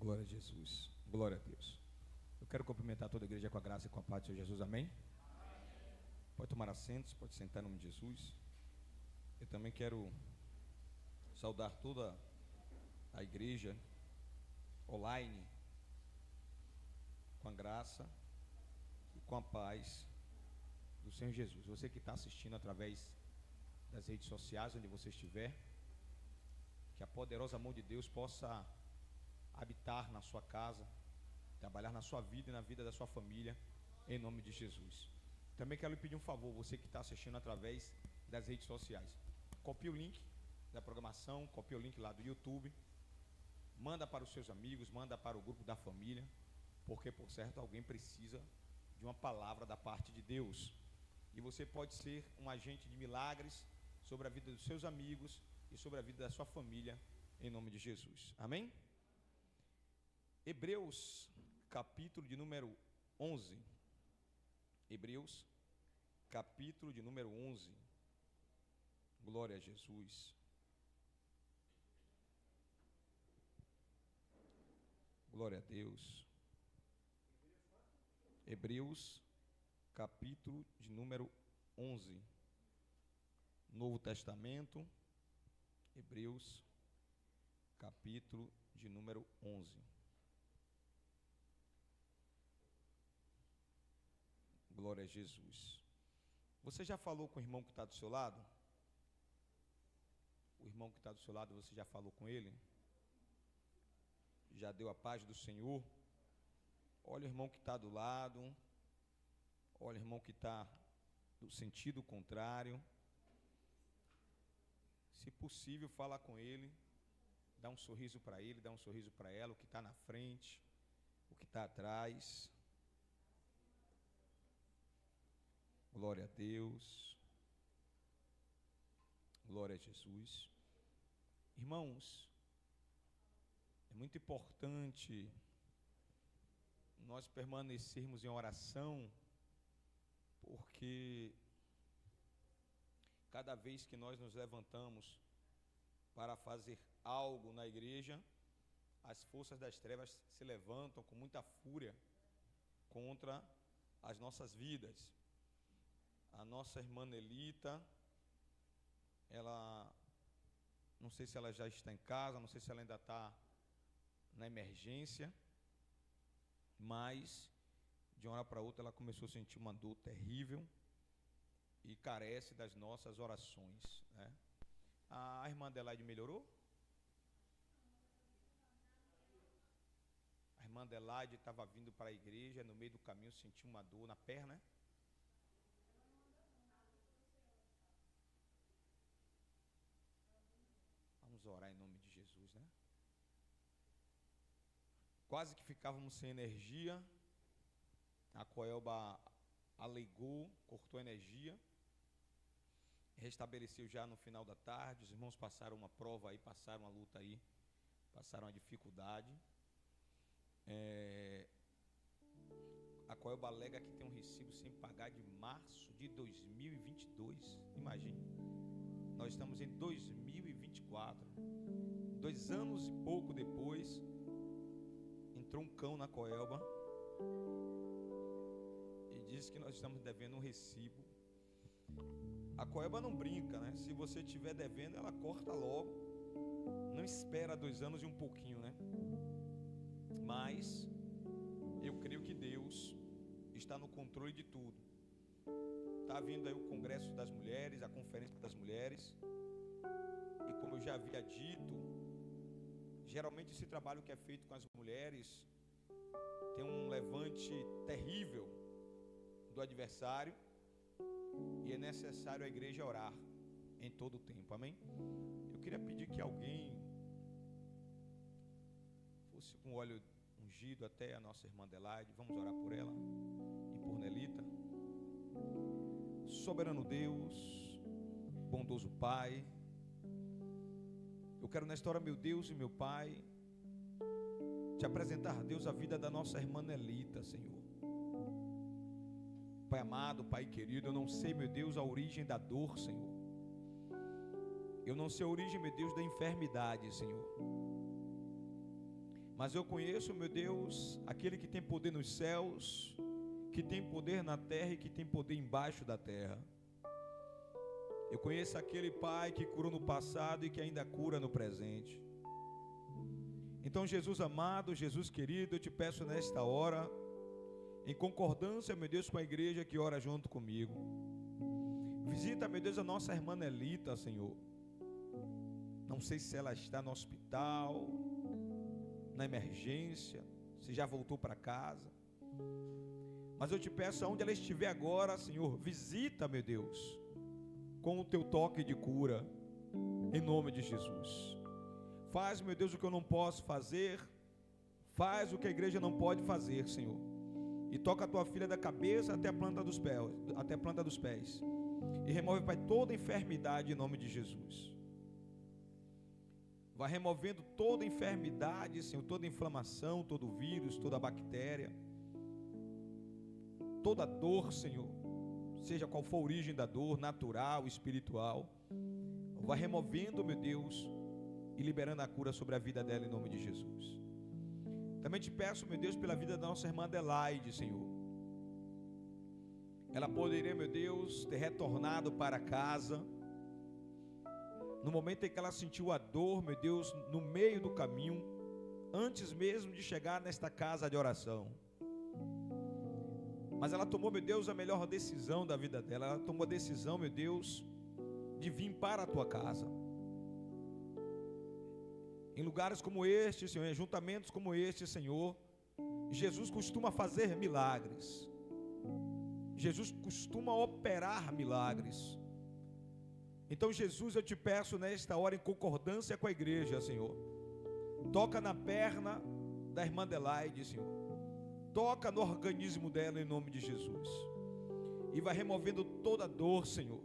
Glória a Jesus. Glória a Deus. Eu quero cumprimentar toda a igreja com a graça e com a paz do Senhor Jesus. Amém? Pode tomar assentos, pode sentar em nome de Jesus. Eu também quero saudar toda a igreja online com a graça e com a paz do Senhor Jesus. Você que está assistindo através das redes sociais, onde você estiver, que a poderosa mão de Deus possa habitar na sua casa, trabalhar na sua vida e na vida da sua família, em nome de Jesus. Também quero lhe pedir um favor, você que está assistindo através das redes sociais, copie o link da programação, copie o link lá do YouTube, manda para os seus amigos, manda para o grupo da família, porque por certo alguém precisa de uma palavra da parte de Deus, e você pode ser um agente de milagres sobre a vida dos seus amigos e sobre a vida da sua família, em nome de Jesus. Amém? Hebreus, capítulo de número 11. Hebreus, capítulo de número 11. Glória a Jesus. Glória a Deus. Hebreus, capítulo de número 11. Novo Testamento. Hebreus, capítulo de número 11. Glória a Jesus. Você já falou com o irmão que está do seu lado? O irmão que está do seu lado, você já falou com ele? Já deu a paz do Senhor? Olha o irmão que está do lado. Olha o irmão que está do sentido contrário. Se possível, fala com ele. Dá um sorriso para ele, dá um sorriso para ela. O que está na frente, o que está atrás. Glória a Deus. Glória a Jesus. Irmãos, é muito importante nós permanecermos em oração, porque cada vez que nós nos levantamos para fazer algo na igreja, as forças das trevas se levantam com muita fúria contra as nossas vidas. A nossa irmã Nelita, ela, não sei se ela já está em casa, não sei se ela ainda está na emergência, mas de uma hora para outra ela começou a sentir uma dor terrível e carece das nossas orações, né? A irmã Adelaide melhorou? A irmã Adelaide estava vindo para a igreja, no meio do caminho sentiu uma dor na perna, né? Vamos orar em nome de Jesus, né? Quase que ficávamos sem energia. A Coelba alegou, cortou a energia, restabeleceu já no final da tarde. Os irmãos passaram uma prova aí, passaram uma luta aí, passaram uma dificuldade. A Coelba alega que tem um recibo sem pagar de março de 2022. Imagine. Nós estamos em 2024, 2 anos e pouco depois, entrou um cão na Coelba e disse que nós estamos devendo um recibo. A Coelba não brinca, né? Se você estiver devendo, ela corta logo, não espera 2 anos e um pouquinho, né? Mas eu creio que Deus está no controle de tudo. Está vindo aí o Congresso das Mulheres, a Conferência das Mulheres. E como eu já havia dito, geralmente esse trabalho que é feito com as mulheres tem um levante terrível do adversário. E é necessário a igreja orar em todo o tempo, amém? Eu queria pedir que alguém fosse com o óleo ungido até a nossa irmã Adelaide. Vamos orar por ela e por Nelita. Soberano Deus, bondoso Pai, eu quero nesta hora, meu Deus e meu Pai, te apresentar, Deus, a vida da nossa irmã Nelita, Senhor. Pai amado, Pai querido, eu não sei, meu Deus, a origem da dor, Senhor. Eu não sei a origem, meu Deus, da enfermidade, Senhor. Mas eu conheço, meu Deus, aquele que tem poder nos céus, que tem poder na terra e que tem poder embaixo da terra. Eu conheço aquele Pai que curou no passado e que ainda cura no presente. Então, Jesus amado, Jesus querido, eu te peço nesta hora, em concordância, meu Deus, com a igreja que ora junto comigo, visita, meu Deus, a nossa irmã Nelita, Senhor. Não sei se ela está no hospital, na emergência, se já voltou para casa, mas eu te peço, aonde ela estiver agora, Senhor, visita, meu Deus, com o teu toque de cura, em nome de Jesus. Faz, meu Deus, o que eu não posso fazer, faz o que a igreja não pode fazer, Senhor, e toca a tua filha da cabeça até a planta dos pés, e remove, Pai, toda enfermidade em nome de Jesus. Vai removendo toda enfermidade, Senhor, toda inflamação, todo vírus, toda bactéria, toda dor, Senhor, seja qual for a origem da dor, natural, espiritual, vai removendo, meu Deus, e liberando a cura sobre a vida dela em nome de Jesus. Também te peço, meu Deus, pela vida da nossa irmã Adelaide, Senhor. Ela poderia, meu Deus, ter retornado para casa, no momento em que ela sentiu a dor, meu Deus, no meio do caminho, antes mesmo de chegar nesta casa de oração. Mas ela tomou, meu Deus, a melhor decisão da vida dela. Ela tomou a decisão, meu Deus, de vir para a tua casa. Em lugares como este, Senhor, em ajuntamentos como este, Senhor, Jesus costuma fazer milagres. Jesus costuma operar milagres. Então, Jesus, eu te peço nesta hora, em concordância com a igreja, Senhor, toca na perna da irmã Adelaide, Senhor, toca no organismo dela em nome de Jesus, e vai removendo toda dor, Senhor.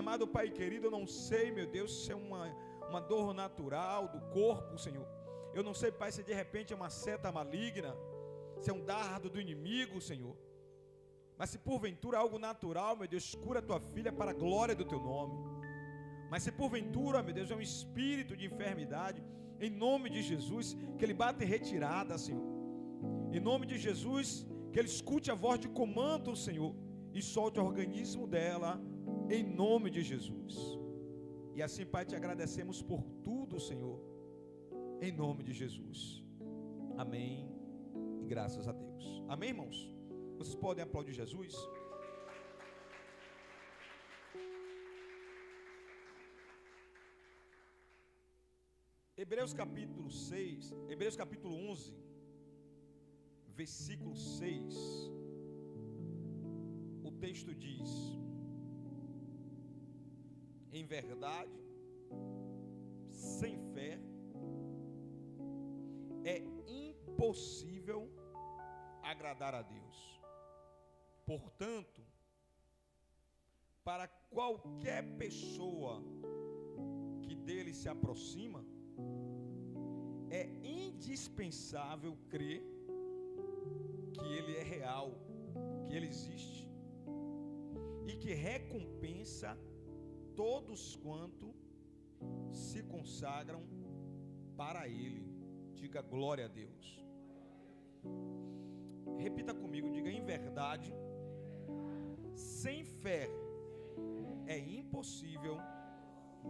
Amado Pai querido, eu não sei, meu Deus, se é uma dor natural do corpo, Senhor. Eu não sei, Pai, se de repente é uma seta maligna, se é um dardo do inimigo, Senhor. Mas se porventura é algo natural, meu Deus, cura a tua filha para a glória do teu nome. Mas se porventura, meu Deus, é um espírito de enfermidade, em nome de Jesus, que ele bata em retirada, Senhor. Em nome de Jesus, que ele escute a voz de comando, Senhor, e solte o organismo dela, em nome de Jesus. E assim, Pai, te agradecemos por tudo, Senhor, em nome de Jesus. Amém e graças a Deus. Amém, irmãos? Vocês podem aplaudir Jesus? Hebreus capítulo 11, versículo 6, o texto diz: em verdade, sem fé, é impossível agradar a Deus. Portanto, para qualquer pessoa que dele se aproxima, é indispensável crer que ele é real, que ele existe, e que recompensa todos quanto se consagram para ele. Diga glória a Deus. Repita comigo, diga: em verdade, sem fé é impossível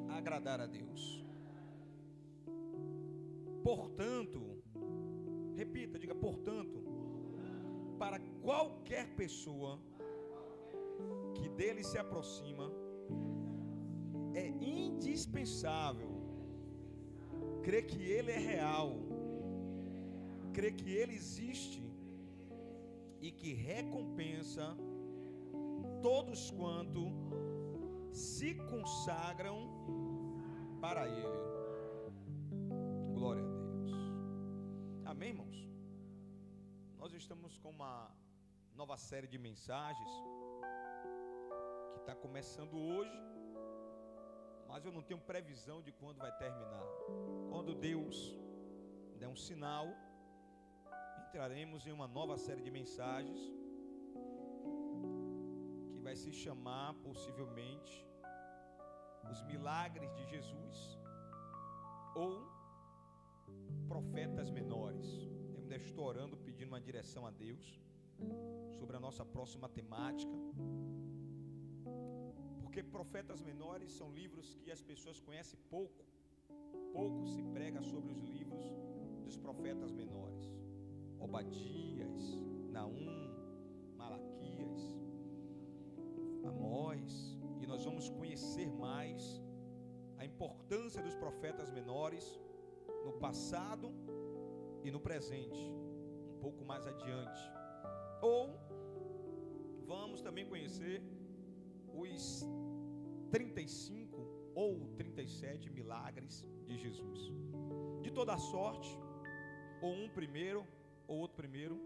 agradar a Deus. Portanto, repita, diga: portanto, para qualquer pessoa que dele se aproxima, é indispensável crer que ele é real, crer que ele existe e que recompensa todos quanto se consagram para ele. Glória a Deus. Amém, irmãos? Nós estamos com uma nova série de mensagens que está começando hoje, mas eu não tenho previsão de quando vai terminar. Quando Deus der um sinal, entraremos em uma nova série de mensagens que vai se chamar, possivelmente, os milagres de Jesus, ou profetas menores. Eu ainda estou orando, pedindo uma direção a Deus sobre a nossa próxima temática, porque profetas menores são livros que as pessoas conhecem pouco. Pouco se prega sobre os livros dos profetas menores: Obadias, Naum, Malaquias, Amós. E nós vamos conhecer mais a importância dos profetas menores no passado e no presente, um pouco mais adiante. Ou vamos também conhecer os 35 ou 37 milagres de Jesus. De toda sorte, ou um primeiro ou outro primeiro,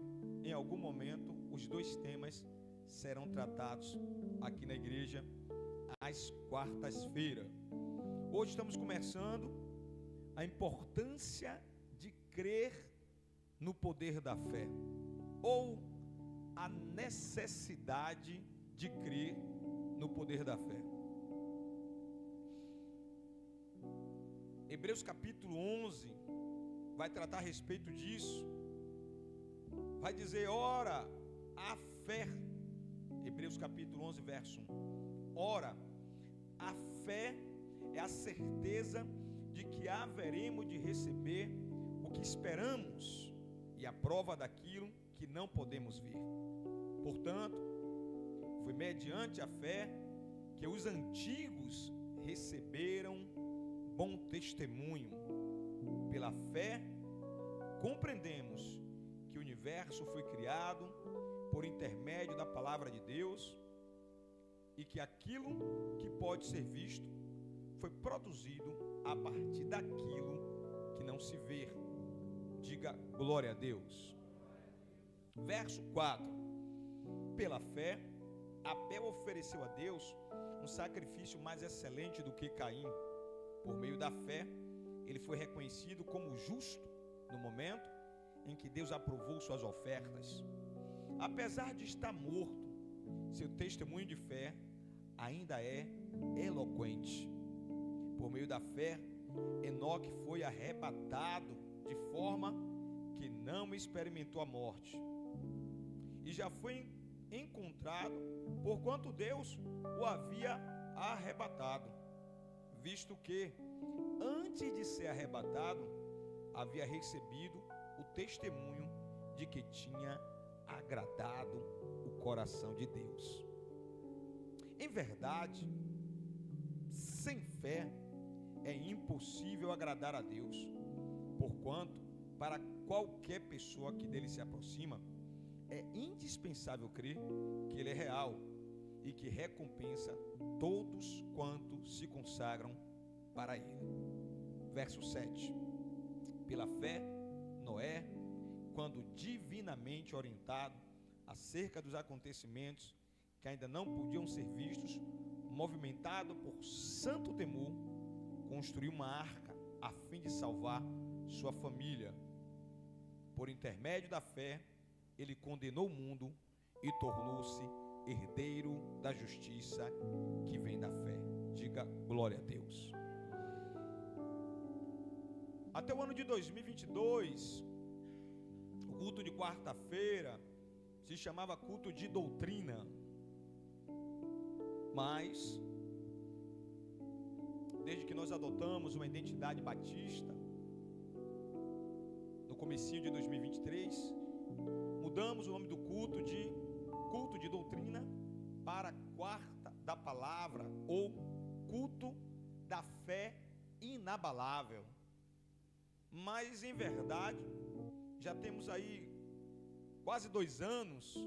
em algum momento os dois temas serão tratados aqui na igreja às quartas-feiras. Hoje estamos começando a importância de crer no poder da fé, ou a necessidade de crer no poder da fé. Hebreus capítulo 11 vai tratar a respeito disso. Vai dizer: ora, a fé. Hebreus capítulo 11, verso 1. Ora, a fé é a certeza de que haveremos de receber o que esperamos e a prova daquilo que não podemos ver. Portanto, foi mediante a fé que os antigos receberam bom testemunho. Pela fé, compreendemos que o universo foi criado por intermédio da palavra de Deus e que aquilo que pode ser visto foi produzido a partir daquilo que não se vê. Diga glória a Deus. Verso 4. Pela fé, Abel ofereceu a Deus um sacrifício mais excelente do que Caim. Por meio da fé, ele foi reconhecido como justo no momento em que Deus aprovou suas ofertas. Apesar de estar morto, seu testemunho de fé ainda é eloquente. Por meio da fé, Enoque foi arrebatado de forma que não experimentou a morte, e já foi encontrado porquanto Deus o havia arrebatado, visto que antes de ser arrebatado havia recebido o testemunho de que tinha agradado o coração de Deus. Em verdade, sem fé é impossível agradar a Deus, porquanto para qualquer pessoa que dele se aproxima é indispensável crer que ele é real e que recompensa todos quantos se consagram para ele. Verso 7. Pela fé, Noé, quando divinamente orientado acerca dos acontecimentos que ainda não podiam ser vistos, movimentado por santo temor, construiu uma arca a fim de salvar sua família. Por intermédio da fé, ele condenou o mundo e tornou-se herdeiro da justiça que vem da fé. Diga glória a Deus. Até o ano de 2022, o culto de quarta-feira se chamava culto de doutrina. Mas, desde que nós adotamos uma identidade batista, no comecinho de 2023, mudamos o nome do culto de culto de doutrina para quarta da palavra, ou culto da fé inabalável. Mas em verdade, já temos aí quase 2 anos,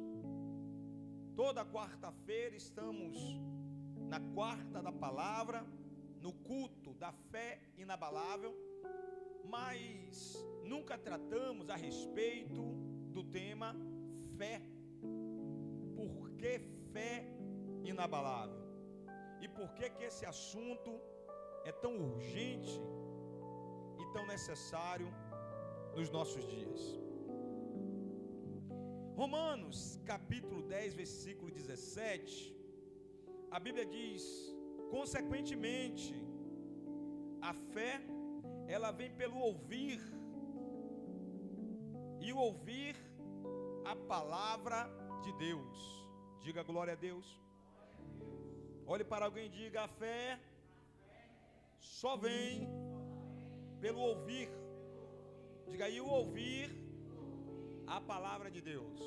toda quarta-feira estamos na quarta da palavra, no culto da fé inabalável, mas nunca tratamos a respeito do tema fé. Por que fé inabalável? E por que esse assunto é tão urgente e tão necessário nos nossos dias? Romanos capítulo 10, versículo 17, a Bíblia diz: consequentemente, a fé, ela vem pelo ouvir e ouvir a palavra de Deus. Diga glória a Deus. Olhe para alguém e diga: a fé só vem pelo ouvir. Diga aí: o ouvir a palavra de Deus.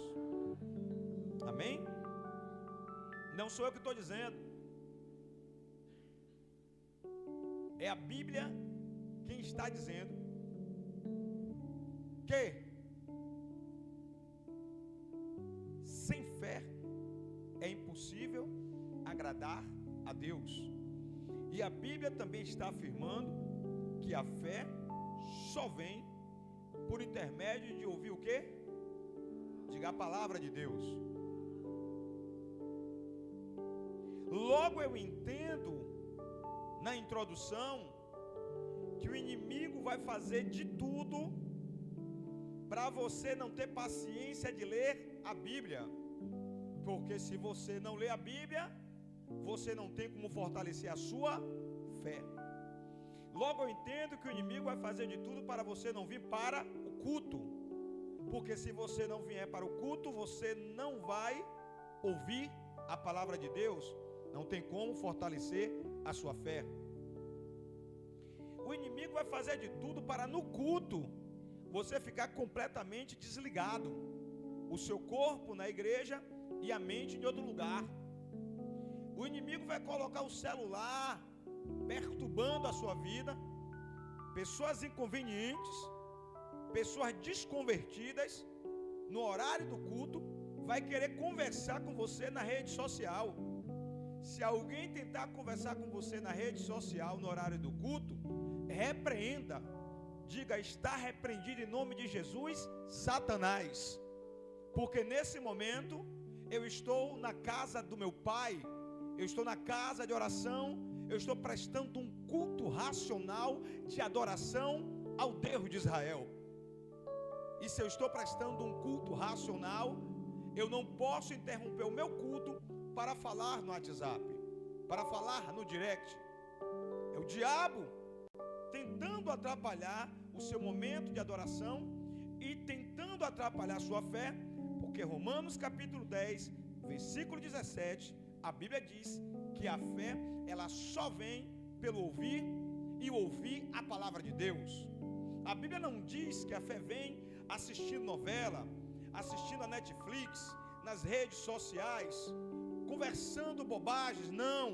Amém? Não sou eu que estou dizendo, é a Bíblia quem está dizendo que sem fé é impossível agradar a Deus. E a Bíblia também está afirmando que a fé só vem por intermédio de ouvir o quê? Diga a palavra de Deus. Logo eu entendo na introdução que o inimigo vai fazer de tudo para você não ter paciência de ler a Bíblia. Porque se você não lê a Bíblia, você não tem como fortalecer a sua fé. Logo eu entendo que o inimigo vai fazer de tudo para você não vir para o culto. Porque se você não vier para o culto, você não vai ouvir a palavra de Deus. Não tem como fortalecer a sua fé. O inimigo vai fazer de tudo para no culto você ficar completamente desligado. O seu corpo na igreja e a mente em outro lugar. O inimigo vai colocar o celular perturbando a sua vida. Pessoas inconvenientes, pessoas desconvertidas, no horário do culto, vai querer conversar com você na rede social. Se alguém tentar conversar com você na rede social no horário do culto, repreenda. Diga: está repreendido em nome de Jesus, Satanás. Porque nesse momento eu estou na casa do meu Pai, eu estou na casa de oração, eu estou prestando um culto racional de adoração ao Deus de Israel. E se eu estou prestando um culto racional, eu não posso interromper o meu culto para falar no WhatsApp, para falar no direct. É o diabo tentando atrapalhar o seu momento de adoração e tentando atrapalhar a sua fé, porque Romanos capítulo 10, versículo 17, a Bíblia diz que a fé, ela só vem pelo ouvir e ouvir a palavra de Deus. A Bíblia não diz que a fé vem assistindo novela, assistindo a Netflix, nas redes sociais, conversando bobagens. Não,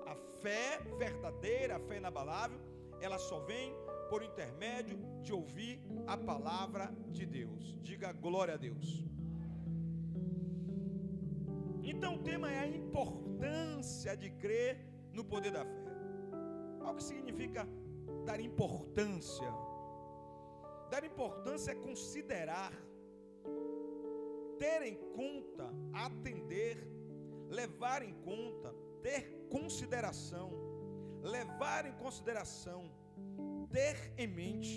a fé verdadeira, a fé inabalável, ela só vem por intermédio de ouvir a palavra de Deus. Diga glória a Deus. Então o tema é a importância de crer no poder da fé. Qual que significa dar importância? Dar importância é considerar, ter em conta, atender, levar em conta, ter consideração, levar em consideração, ter em mente.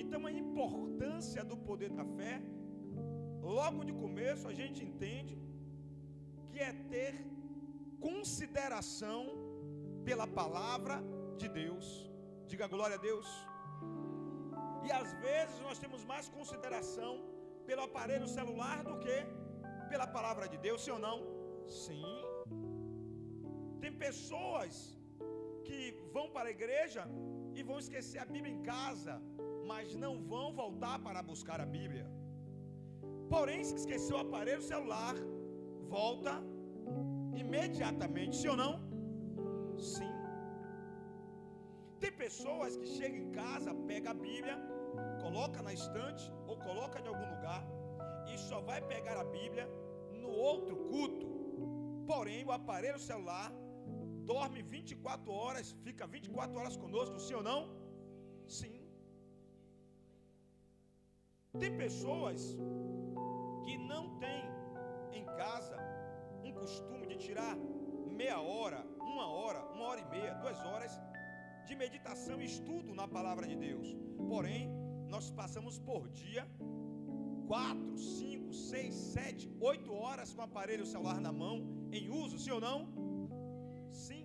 Então a importância do poder da fé, logo de começo a gente entende que é ter consideração pela palavra de Deus. Diga glória a Deus. E às vezes nós temos mais consideração pelo aparelho celular do que pela palavra de Deus, sim ou não? Sim. Tem pessoas que vão para a igreja e vão esquecer a Bíblia em casa, mas não vão voltar para buscar a Bíblia. Porém, se esqueceu o aparelho celular, volta imediatamente, sim ou não? Sim. Tem pessoas que chegam em casa, pega a Bíblia, coloca na estante ou coloca em algum lugar e só vai pegar a Bíblia no outro culto. Porém, o aparelho celular dorme 24 horas, fica 24 horas conosco, sim ou não? Sim. Tem pessoas que não têm em casa um costume de tirar meia hora, uma hora e meia, 2 horas de meditação e estudo na palavra de Deus. Porém, nós passamos por dia 4, 5, 6, 7, 8 horas com o aparelho celular na mão, em uso, sim ou não? Sim.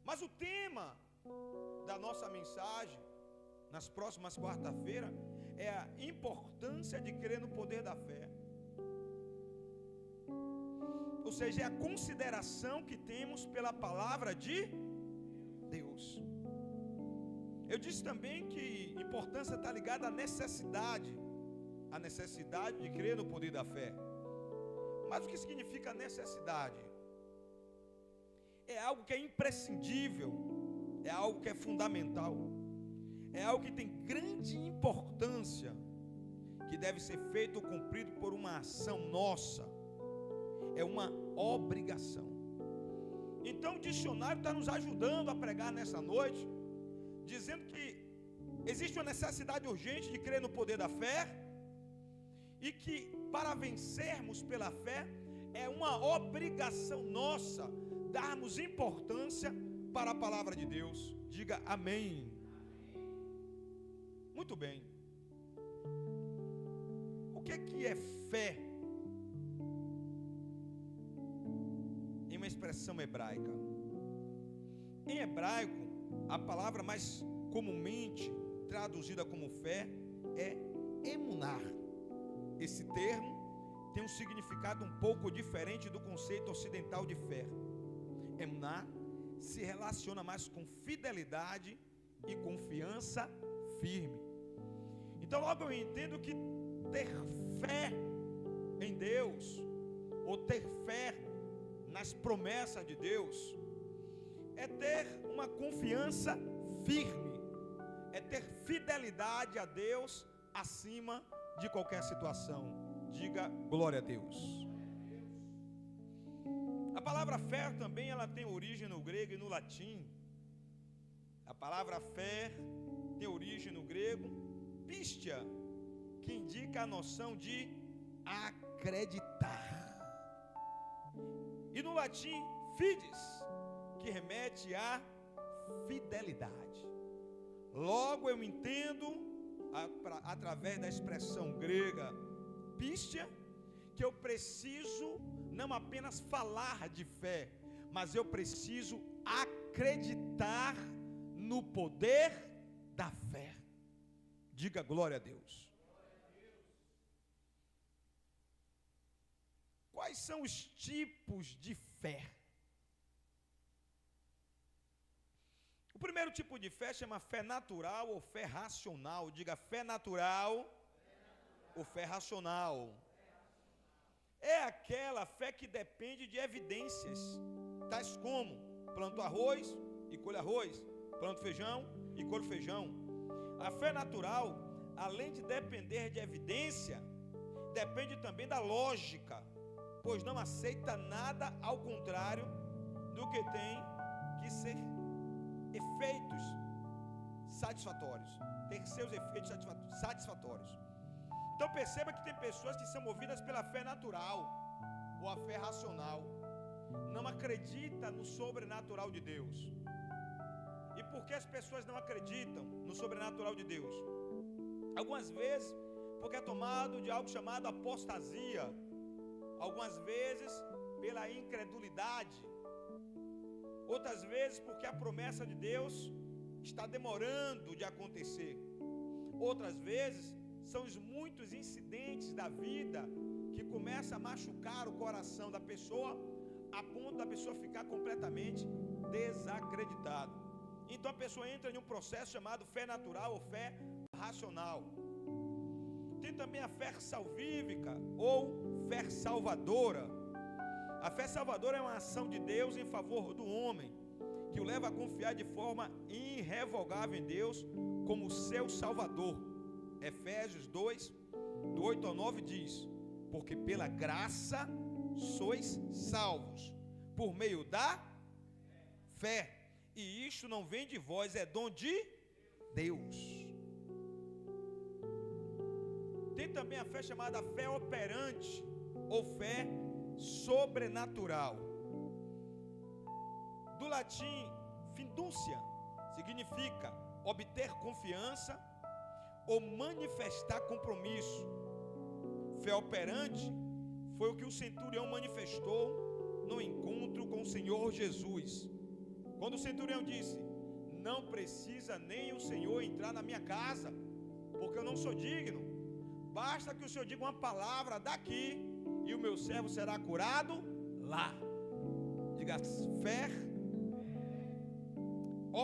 Mas o tema da nossa mensagem, nas próximas quarta-feiras, é a importância de crer no poder da fé. Ou seja, é a consideração que temos pela palavra de Deus. Eu disse também que a importância está ligada à necessidade de crer no poder da fé. Mas o que significa necessidade? É algo que é imprescindível, é algo que é fundamental, é algo que tem grande importância, que deve ser feito ou cumprido por uma ação nossa, é uma obrigação. Então o dicionário está nos ajudando a pregar nessa noite, dizendo que existe uma necessidade urgente de crer no poder da fé, e que para vencermos pela fé, é uma obrigação nossa darmos importância para a palavra de Deus. Diga amém. Muito bem. O que é fé? Em uma expressão hebraica. Em hebraico, a palavra mais comumente traduzida como fé é emunar. Esse termo tem um significado um pouco diferente do conceito ocidental de fé. Emunar se relaciona mais com fidelidade e confiança firme. Então logo eu entendo que ter fé em Deus, ou ter fé nas promessas de Deus, é ter uma confiança firme, é ter fidelidade a Deus acima de qualquer situação. Diga glória a Deus. A palavra fé também ela tem origem no grego e no latim. A palavra fé tem origem no grego pistia, que indica a noção de acreditar, e no latim fides, que remete à fidelidade. Logo eu entendo, através da expressão grega pistia, que eu preciso não apenas falar de fé, mas eu preciso acreditar no poder da fé. Diga glória a Deus. Quais são os tipos de fé? O primeiro tipo de fé chama fé natural ou fé racional. Diga fé natural ou fé racional. É aquela fé que depende de evidências, tais como planto arroz e colho arroz, planto feijão e colho feijão. A fé natural, além de depender de evidência, depende também da lógica, pois não aceita nada ao contrário do que tem que ser efeitos satisfatórios, ter seus efeitos satisfatórios. Então perceba que tem pessoas que são movidas pela fé natural ou a fé racional, não acreditam no sobrenatural de Deus. E por que as pessoas não acreditam no sobrenatural de Deus? Algumas vezes porque é tomado de algo chamado apostasia, algumas vezes pela incredulidade, outras vezes porque a promessa de Deus está demorando de acontecer, outras vezes são os muitos incidentes da vida que começam a machucar o coração da pessoa, a ponto da pessoa ficar completamente desacreditada. Então a pessoa entra em um processo chamado fé natural ou fé racional. Tem também a fé salvífica ou fé salvadora. A fé salvadora é uma ação de Deus em favor do homem, que o leva a confiar de forma irrevogável em Deus como seu Salvador. Efésios 2, do 8 ao 9 diz: porque pela graça sois salvos, por meio da fé, e isto não vem de vós, é dom de Deus. Tem também a fé chamada fé operante, ou fé sobrenatural. Do latim, fidúcia, significa obter confiança ou manifestar compromisso. Fé operante foi o que o centurião manifestou no encontro com o Senhor Jesus. Quando o centurião disse: não precisa nem o Senhor entrar na minha casa, porque eu não sou digno. Basta que o Senhor diga uma palavra daqui e o meu servo será curado lá. Diga: fé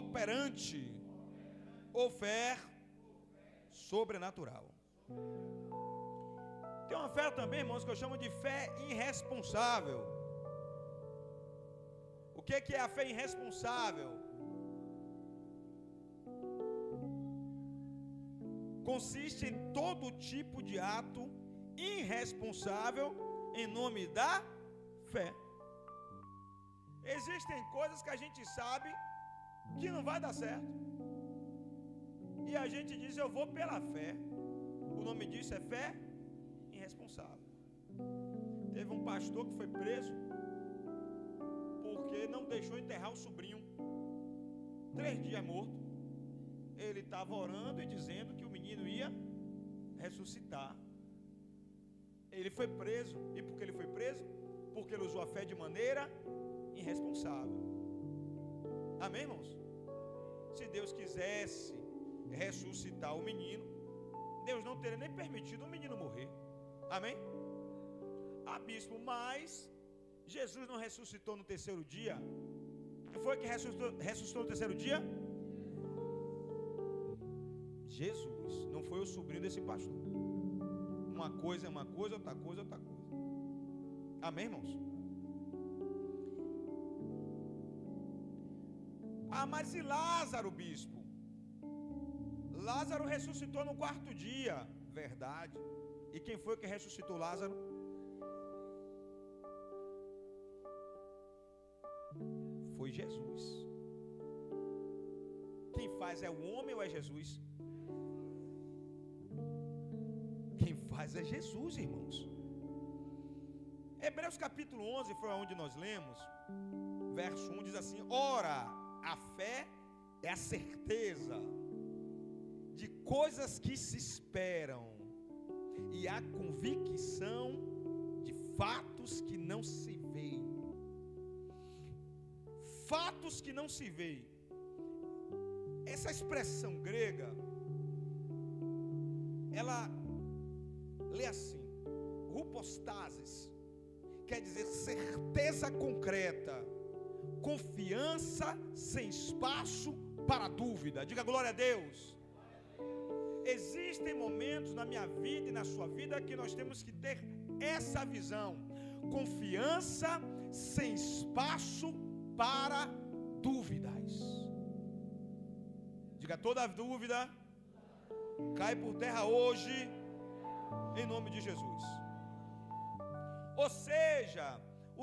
operante ou fé sobrenatural. Tem uma fé também, irmãos, que eu chamo de fé irresponsável. O que é a fé irresponsável? Consiste em todo tipo de ato irresponsável em nome da fé. Existem coisas que a gente sabe que não vai dar certo, e a gente diz: eu vou pela fé. O nome disso é fé irresponsável. Teve um pastor que foi preso porque não deixou enterrar o sobrinho, 3 dias morto. Ele estava orando e dizendo que o menino ia ressuscitar. Ele foi preso. E por que ele foi preso? Porque ele usou a fé de maneira irresponsável. Amém, irmãos? Se Deus quisesse ressuscitar o menino, Deus não teria nem permitido o menino morrer. Amém? Ah, bispo, mas Jesus não ressuscitou no 3º dia? Quem foi que ressuscitou no 3º dia? Jesus, não foi o sobrinho desse pastor. Uma coisa é uma coisa, outra coisa é outra coisa. Amém, irmãos? Ah, mas e Lázaro, bispo? Lázaro ressuscitou no 4º dia. Verdade. E quem foi que ressuscitou Lázaro? Foi Jesus. Quem faz é o homem ou é Jesus? Quem faz é Jesus, irmãos. Hebreus capítulo 11 foi onde nós lemos. Verso 1 diz assim: ora, a fé é a certeza de coisas que se esperam e a convicção de fatos que não se veem. Fatos que não se veem. Essa expressão grega, ela lê assim: hypostasis, quer dizer certeza concreta, confiança sem espaço para dúvida. Diga glória a Deus. Existem momentos na minha vida e na sua vida que nós temos que ter essa visão: confiança sem espaço para dúvidas. Diga: toda dúvida cai por terra hoje, em nome de Jesus. Ou seja,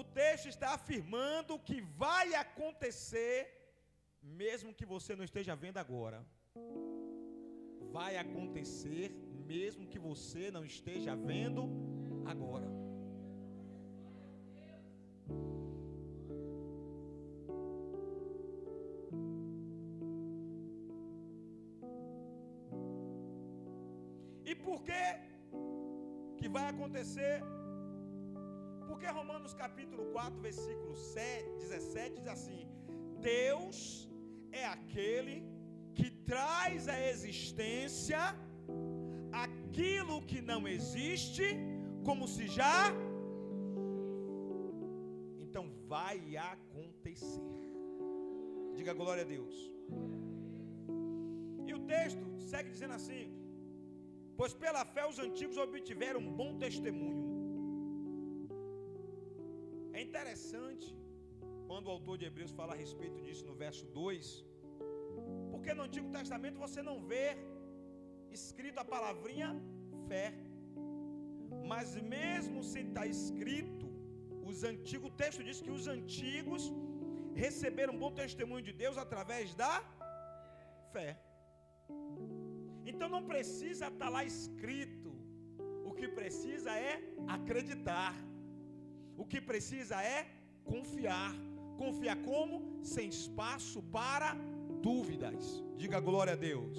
o texto está afirmando que vai acontecer, mesmo que você não esteja vendo agora. Vai acontecer, mesmo que você não esteja vendo agora. E por que vai acontecer? Porque Romanos capítulo 4, versículo 17 diz assim: Deus é aquele que traz à existência aquilo que não existe, como se já. Então vai acontecer. Diga glória a Deus. E o texto segue dizendo assim: pois pela fé os antigos obtiveram um bom testemunho. É interessante quando o autor de Hebreus fala a respeito disso no verso 2, porque no Antigo Testamento você não vê escrito a palavrinha fé, mas mesmo sem estar escrito, o texto diz que os antigos receberam um bom testemunho de Deus através da fé. Então não precisa estar lá escrito, o que precisa é acreditar, o que precisa é confiar. Confiar como? Sem espaço para dúvidas. Diga glória a Deus.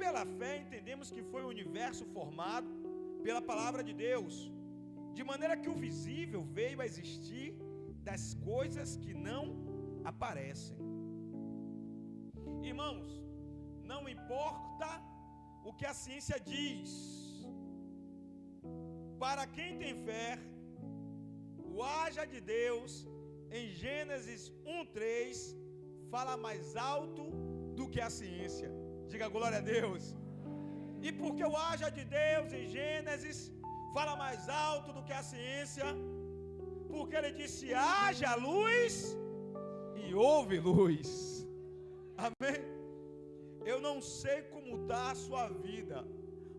Pela fé entendemos que foi o universo formado pela palavra de Deus, de maneira que o visível veio a existir das coisas que não aparecem. Irmãos, não importa o que a ciência diz, para quem tem fé, o haja de Deus, em Gênesis 1:3, fala mais alto do que a ciência. Diga glória a Deus. E porque o haja de Deus em Gênesis fala mais alto do que a ciência? Porque ele disse: haja luz e houve luz. Amém? Eu não sei como está a sua vida,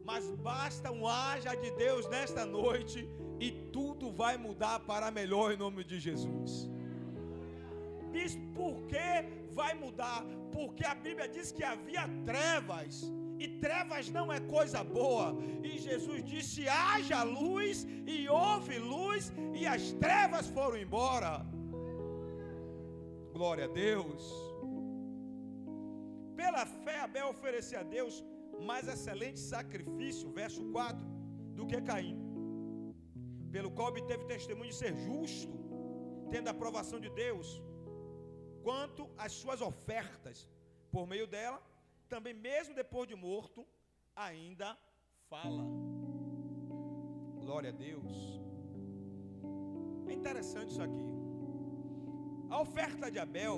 mas basta um haja de Deus nesta noite e tudo vai mudar para melhor em nome de Jesus. Bispo, por que vai mudar? Porque a Bíblia diz que havia trevas, e trevas não é coisa boa. E Jesus disse: haja luz, e houve luz, e as trevas foram embora. Glória a Deus. Pela fé Abel ofereceu a Deus mais excelente sacrifício, verso 4, do que Caim, pelo qual obteve testemunho de ser justo, tendo a aprovação de Deus quanto às suas ofertas. Por meio dela, também mesmo depois de morto, ainda fala. Glória a Deus. É interessante isso aqui. A oferta de Abel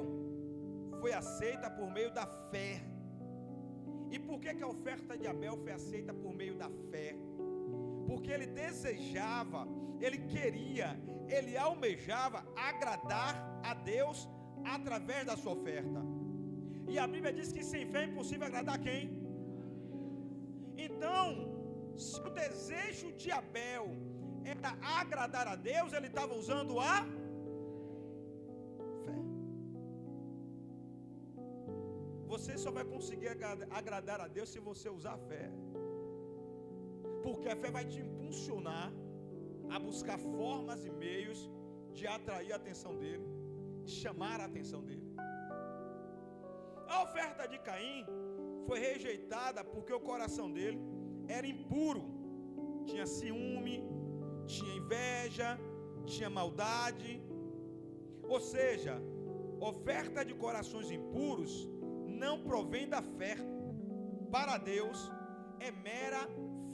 foi aceita por meio da fé. E por que a oferta de Abel foi aceita por meio da fé? Porque ele desejava, ele queria, ele almejava agradar a Deus através da sua oferta. E a Bíblia diz que sem fé é impossível agradar quem? Então, se o desejo de Abel era agradar a Deus, ele estava usando a fé. Você só vai conseguir agradar a Deus se você usar a fé. Porque a fé vai te impulsionar a buscar formas e meios de atrair a atenção dele, de chamar a atenção dele. A oferta de Caim foi rejeitada porque o coração dele era impuro. Tinha ciúme, tinha inveja, tinha maldade. Ou seja, oferta de corações impuros não provém da fé. Para Deus é mera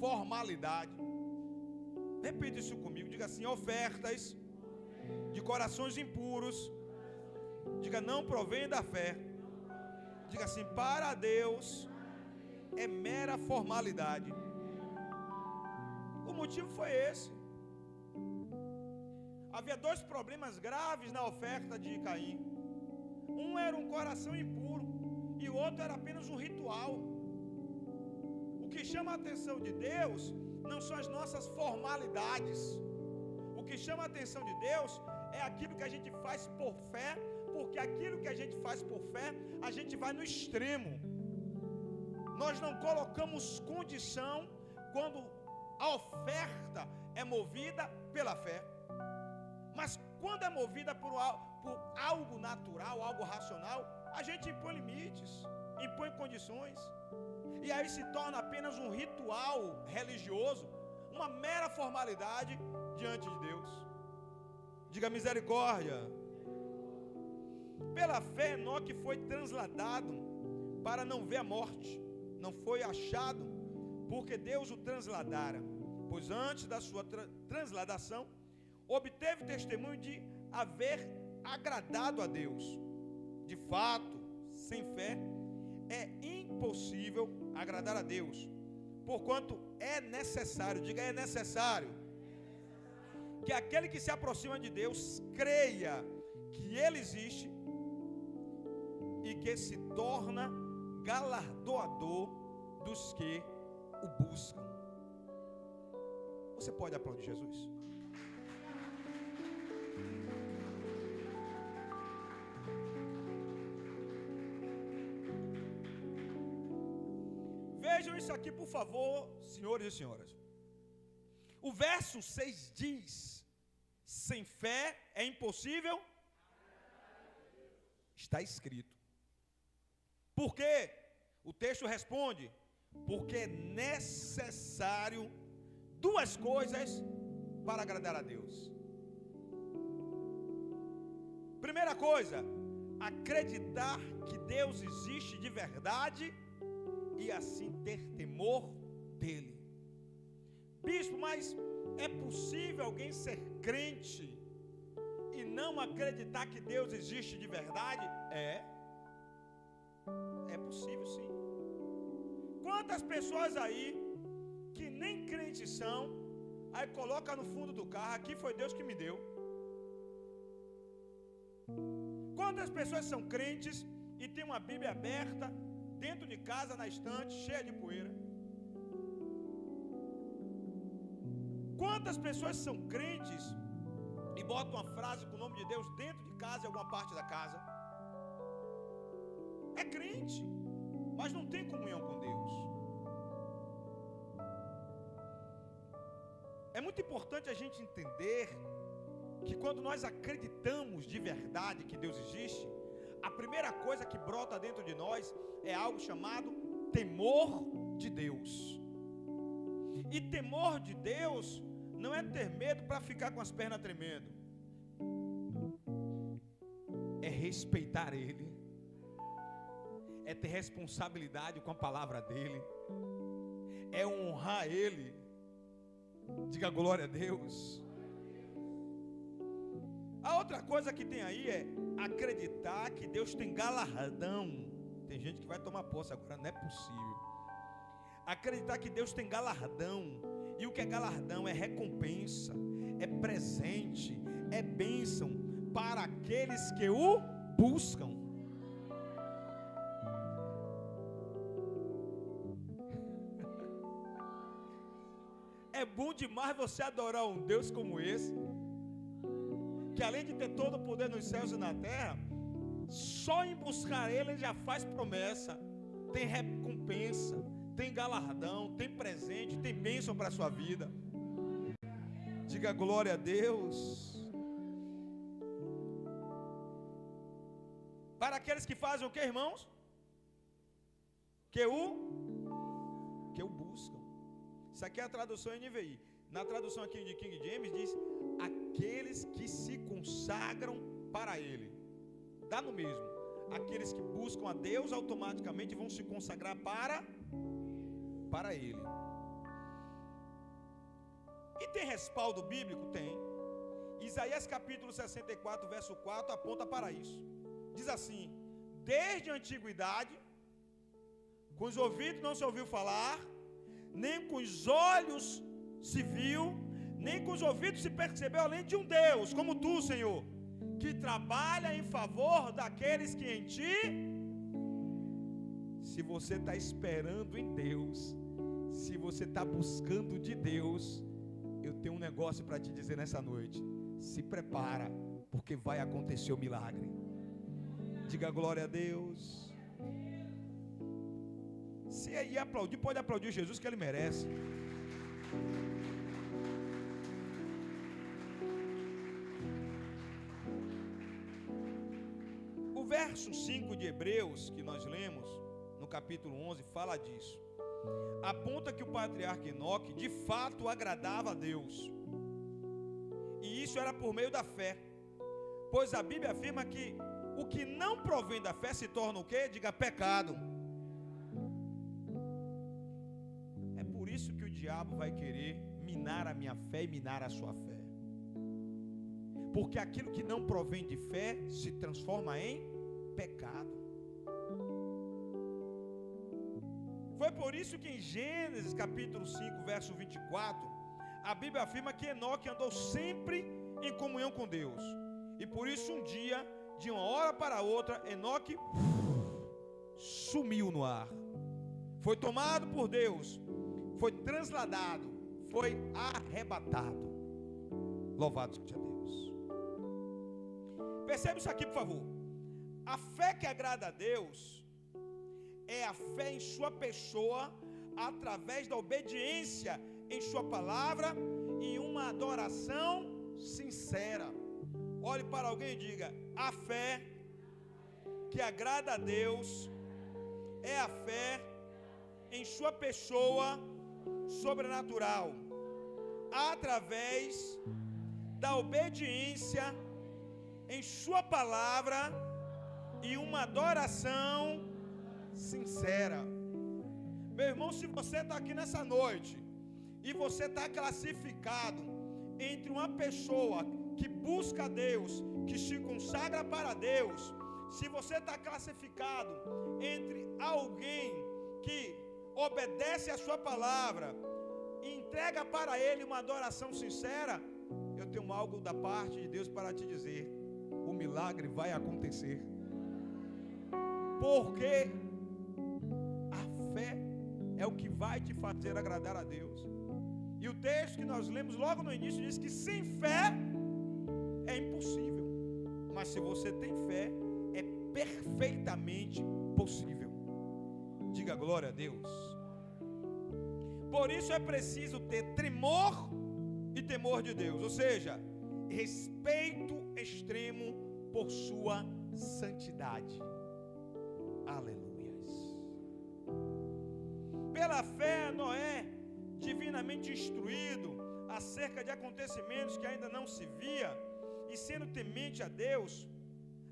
formalidade. Repita isso comigo, diga assim: ofertas de corações impuros, diga, não provém da fé. Diga assim: para Deus é mera formalidade. O motivo foi esse. Havia dois problemas graves na oferta de Caim. Um era um coração impuro e o outro era apenas um ritual. O que chama a atenção de Deus não são as nossas formalidades. O que chama a atenção de Deus é aquilo que a gente faz por fé, porque aquilo que a gente faz por fé, a gente vai no extremo. Nós não colocamos condição quando a oferta é movida pela fé. Mas quando é movida por algo natural, algo racional, a gente impõe limites, impõe condições. E aí se torna apenas um ritual religioso, uma mera formalidade diante de Deus. Diga misericórdia. Pela fé, Enoque foi transladado para não ver a morte. Não foi achado, porque Deus o transladara. Pois antes da sua transladação, obteve testemunho de haver agradado a Deus. De fato, sem fé, é impossível agradar a Deus. Porquanto é necessário, diga, é necessário, que aquele que se aproxima de Deus creia que Ele existe e que se torna galardoador dos que o buscam. Você pode aplaudir Jesus? Vejam isso aqui, por favor, senhores e senhoras. O verso 6 diz: sem fé é impossível. Está escrito. Por quê? O texto responde: porque é necessário duas coisas para agradar a Deus. Primeira coisa, acreditar que Deus existe de verdade e assim ter temor dele. Bispo, mas é possível alguém ser crente e não acreditar que Deus existe de verdade? É possível sim. Quantas pessoas aí que nem crentes são, aí coloca no fundo do carro, aqui foi Deus que me deu. Quantas pessoas são crentes e tem uma Bíblia aberta dentro de casa, na estante, cheia de poeira? Quantas pessoas são crentes e botam uma frase com o nome de Deus dentro de casa, em alguma parte da casa? É crente, mas não tem comunhão com Deus. É muito importante a gente entender que quando nós acreditamos de verdade que Deus existe, a primeira coisa que brota dentro de nós é algo chamado temor de Deus. E temor de Deus não é ter medo para ficar com as pernas tremendo. É respeitar Ele. É ter responsabilidade com a palavra dEle. É honrar Ele. Diga glória a Deus. A outra coisa que tem aí é acreditar que Deus tem galardão. Tem gente que vai tomar posse agora, não é possível. Acreditar que Deus tem galardão. E o que é galardão? É recompensa, é presente, é bênção para aqueles que o buscam. É bom demais você adorar um Deus como esse, que além de ter todo o poder nos céus e na terra, só em buscar Ele já faz promessa, tem recompensa, tem galardão, tem presente, tem bênção para a sua vida. Diga glória a Deus. Para aqueles que fazem o que, irmãos? Que o buscam. Isso aqui é a tradução NVI. Na tradução aqui de King James diz: aqueles que se consagram para Ele. Dá no mesmo. Aqueles que buscam a Deus automaticamente vão se consagrar para Ele. E tem respaldo bíblico? Tem. Isaías capítulo 64, verso 4 aponta para isso. Diz assim: desde a antiguidade, com os ouvidos não se ouviu falar, nem com os olhos se viu, nem com os ouvidos se percebeu, além de um Deus como tu, Senhor, que trabalha em favor daqueles que em ti. Se você está esperando em Deus, se você está buscando de Deus, eu tenho um negócio para te dizer nessa noite: se prepara, porque vai acontecer o milagre. Diga glória a Deus. Se aí aplaudir, pode aplaudir Jesus, que Ele merece. O verso 5 de Hebreus, que nós lemos no capítulo 11, fala disso. Aponta que o patriarca Enoque de fato agradava a Deus, e isso era por meio da fé, pois a Bíblia afirma que o que não provém da fé se torna o quê? Diga pecado. É por isso que o diabo vai querer minar a minha fé e minar a sua fé, porque aquilo que não provém de fé se transforma em pecado. Foi por isso que em Gênesis capítulo 5, verso 24, a Bíblia afirma que Enoque andou sempre em comunhão com Deus. E por isso um dia, de uma hora para outra, Enoque sumiu no ar. Foi tomado por Deus, foi transladado, foi arrebatado. Louvado seja Deus. Percebe isso aqui, por favor. A fé que agrada a Deus é a fé em sua pessoa, através da obediência em sua palavra e uma adoração sincera. Olhe para alguém e diga: a fé que agrada a Deus é a fé em sua pessoa sobrenatural, através da obediência em sua palavra e uma adoração sincera. Meu irmão, se você está aqui nessa noite e você está classificado entre uma pessoa que busca a Deus, que se consagra para Deus, se você está classificado entre alguém que obedece a sua palavra e entrega para Ele uma adoração sincera, eu tenho algo da parte de Deus para te dizer: o milagre vai acontecer. Porque a fé é o que vai te fazer agradar a Deus. E o texto que nós lemos logo no início diz que sem fé é impossível. Mas se você tem fé, é perfeitamente possível. Diga glória a Deus. Por isso é preciso ter tremor e temor de Deus, ou seja, respeito extremo por sua santidade. Aleluias. Pela fé, Noé, divinamente instruído acerca de acontecimentos que ainda não se via, e sendo temente a Deus,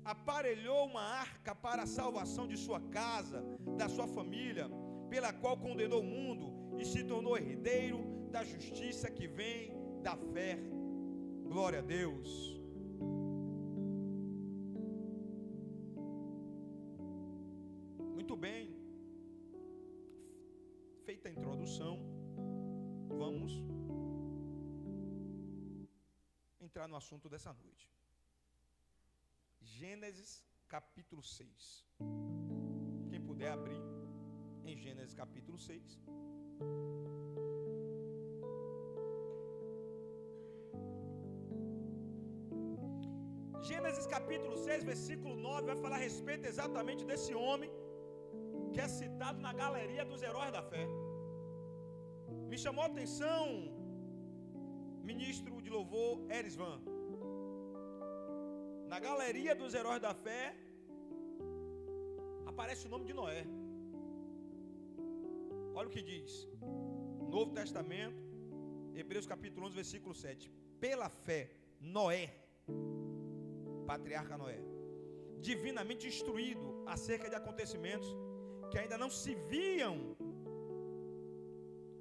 aparelhou uma arca para a salvação de sua casa, da sua família, pela qual condenou o mundo e se tornou herdeiro da justiça que vem da fé. Glória a Deus. Muito bem. Feita a introdução, vamos entrar no assunto dessa noite. Gênesis capítulo 6. Quem puder abrir em Gênesis capítulo 6. Gênesis capítulo 6, versículo 9, vai falar a respeito exatamente desse homem que é citado na galeria dos heróis da fé. Me chamou a atenção, ministro de louvor Erisvan, na galeria dos heróis da fé aparece o nome de Noé. Olha o que diz Novo Testamento, Hebreus capítulo 11, versículo 7. Pela fé, Noé, patriarca Noé, divinamente instruído acerca de acontecimentos que ainda não se viam,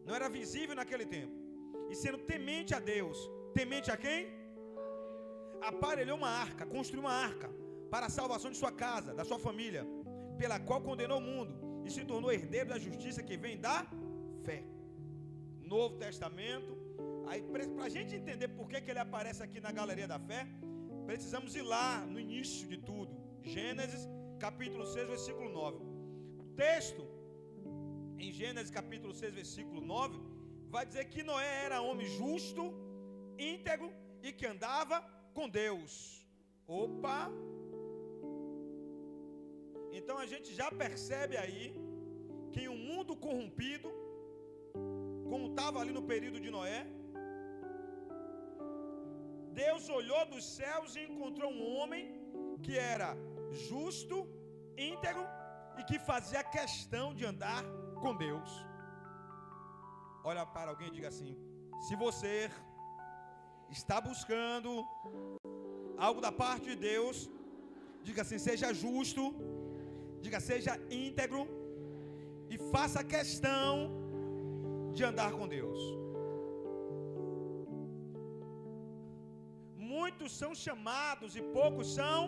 não era visível naquele tempo, e sendo temente a Deus, temente a quem? Aparelhou uma arca, construiu uma arca para a salvação de sua casa, da sua família, pela qual condenou o mundo e se tornou herdeiro da justiça que vem da fé. Novo Testamento. Aí, para a gente entender por que ele aparece aqui na galeria da fé, precisamos ir lá no início de tudo. Gênesis capítulo 6, versículo 9. O texto em Gênesis capítulo 6, versículo 9, vai dizer que Noé era homem justo, íntegro e que andava com Deus. Opa! Então a gente já percebe aí que em um mundo corrompido, como estava ali no período de Noé, Deus olhou dos céus e encontrou um homem que era justo, íntegro e que fazia questão de andar com Deus. Olha para alguém e diga assim: se você está buscando algo da parte de Deus, diga assim: seja justo, diga seja íntegro e faça questão de andar com Deus. Muitos são chamados e poucos são.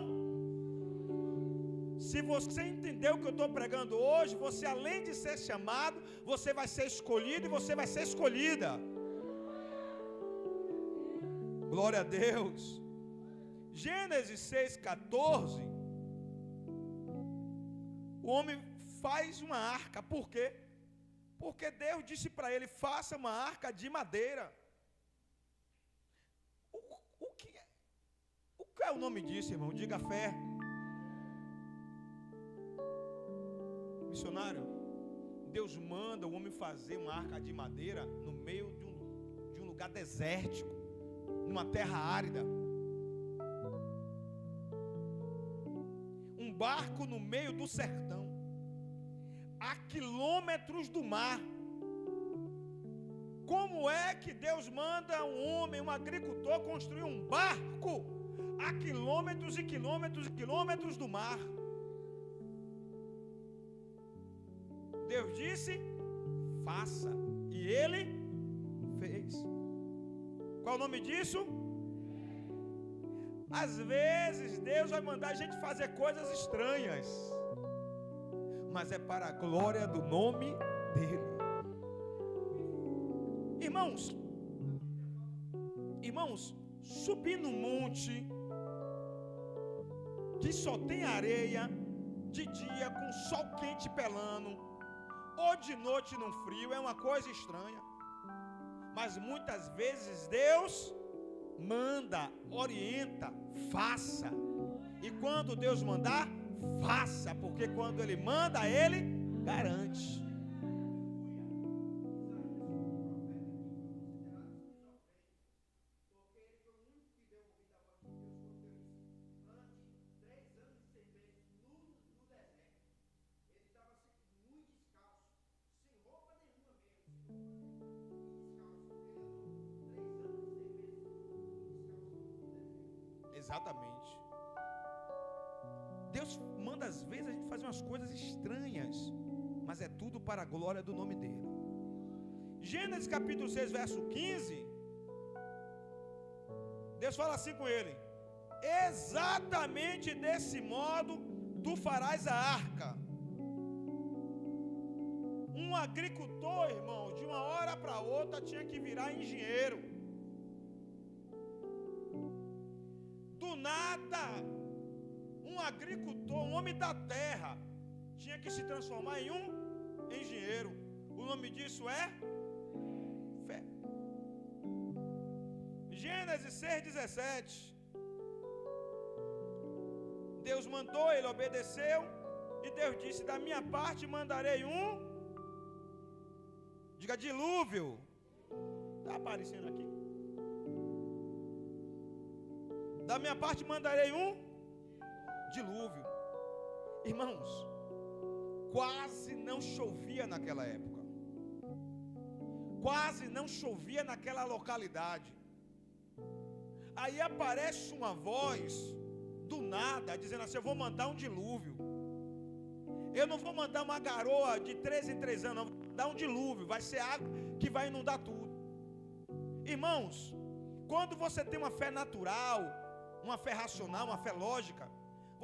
Se você entender o que eu estou pregando hoje, você, além de ser chamado, você vai ser escolhido e você vai ser escolhida. Glória a Deus. Gênesis 6,14. O homem faz uma arca. Por quê? Porque Deus disse para ele: faça uma arca de madeira. Qual é o nome disso, irmão? Diga fé. Missionário, Deus manda o homem fazer uma arca de madeira no meio de um lugar desértico, numa terra árida. Um barco no meio do sertão, a quilômetros do mar. Como é que Deus manda um homem, um agricultor, construir um barco a quilômetros e quilômetros e quilômetros do mar. Deus disse: faça, e ele fez. Qual o nome disso? Às vezes Deus vai mandar a gente fazer coisas estranhas, mas é para a glória do nome dele. Irmãos, subir no monte que só tem areia, de dia com sol quente pelando, ou de noite num frio, é uma coisa estranha. Mas muitas vezes Deus manda, orienta, faça. E quando Deus mandar, faça, porque quando Ele manda, Ele garante. Exatamente. Deus manda às vezes a gente fazer umas coisas estranhas, mas é tudo para a glória do nome dele. Gênesis capítulo 6, verso 15. Deus fala assim com ele: exatamente desse modo tu farás a arca. Um agricultor, irmão, de uma hora para outra tinha que virar engenheiro. Do nada, um agricultor, um homem da terra, tinha que se transformar em um engenheiro. O nome disso é fé. Gênesis 6,17. Deus mandou, ele obedeceu, e Deus disse: da minha parte mandarei um, diga dilúvio. Está aparecendo aqui. Da minha parte mandarei um dilúvio. Irmãos, quase não chovia naquela época. Quase não chovia naquela localidade. Aí aparece uma voz do nada, dizendo assim: eu vou mandar um dilúvio. Eu não vou mandar uma garoa de 3 em 3 anos, não, vou mandar um dilúvio. Vai ser água que vai inundar tudo. Irmãos, quando você tem uma fé natural, uma fé racional, uma fé lógica,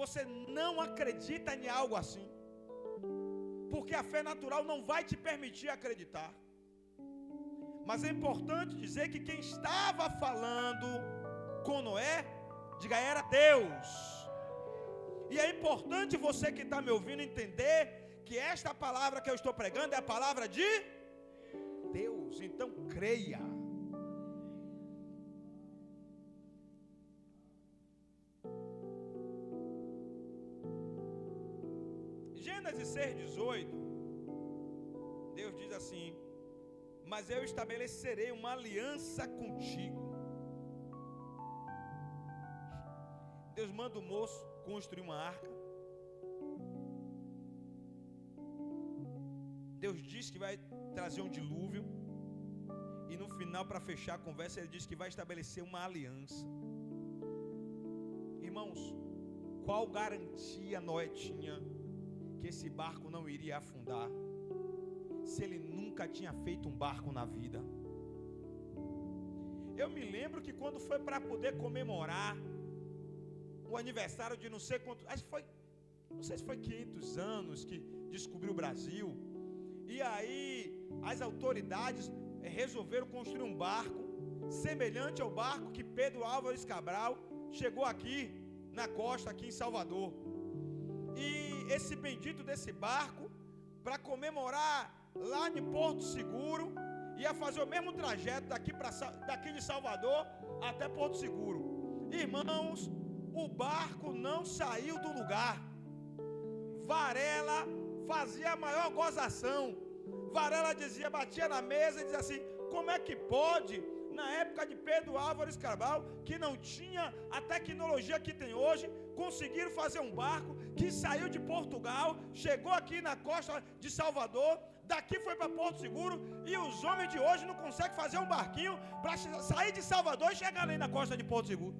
você não acredita em algo assim, porque a fé natural não vai te permitir acreditar. Mas é importante dizer que quem estava falando com Noé, diga, era Deus. E é importante você que está me ouvindo entender que esta palavra que eu estou pregando é a palavra de Deus. Então creia. Gênesis 6,18, Deus diz assim: mas eu estabelecerei uma aliança contigo. Deus manda o moço construir uma arca. Deus diz que vai trazer um dilúvio. E no final, para fechar a conversa, ele diz que vai estabelecer uma aliança. Irmãos, qual garantia Noé tinha que esse barco não iria afundar, se ele nunca tinha feito um barco na vida? Eu me lembro que quando foi para poder comemorar o aniversário de não sei quanto, acho que foi, não sei se foi 500 anos que descobriu o Brasil, e aí as autoridades resolveram construir um barco semelhante ao barco que Pedro Álvares Cabral chegou aqui na costa, aqui em Salvador. E esse bendito desse barco, para comemorar lá em Porto Seguro, ia fazer o mesmo trajeto daqui de Salvador até Porto Seguro. Irmãos, o barco não saiu do lugar. Varela fazia a maior gozação. Varela dizia, batia na mesa e dizia assim: como é que pode, na época de Pedro Álvares Cabral, que não tinha a tecnologia que tem hoje, conseguiram fazer um barco que saiu de Portugal, chegou aqui na costa de Salvador, daqui foi para Porto Seguro, e os homens de hoje não conseguem fazer um barquinho para sair de Salvador e chegar ali na costa de Porto Seguro.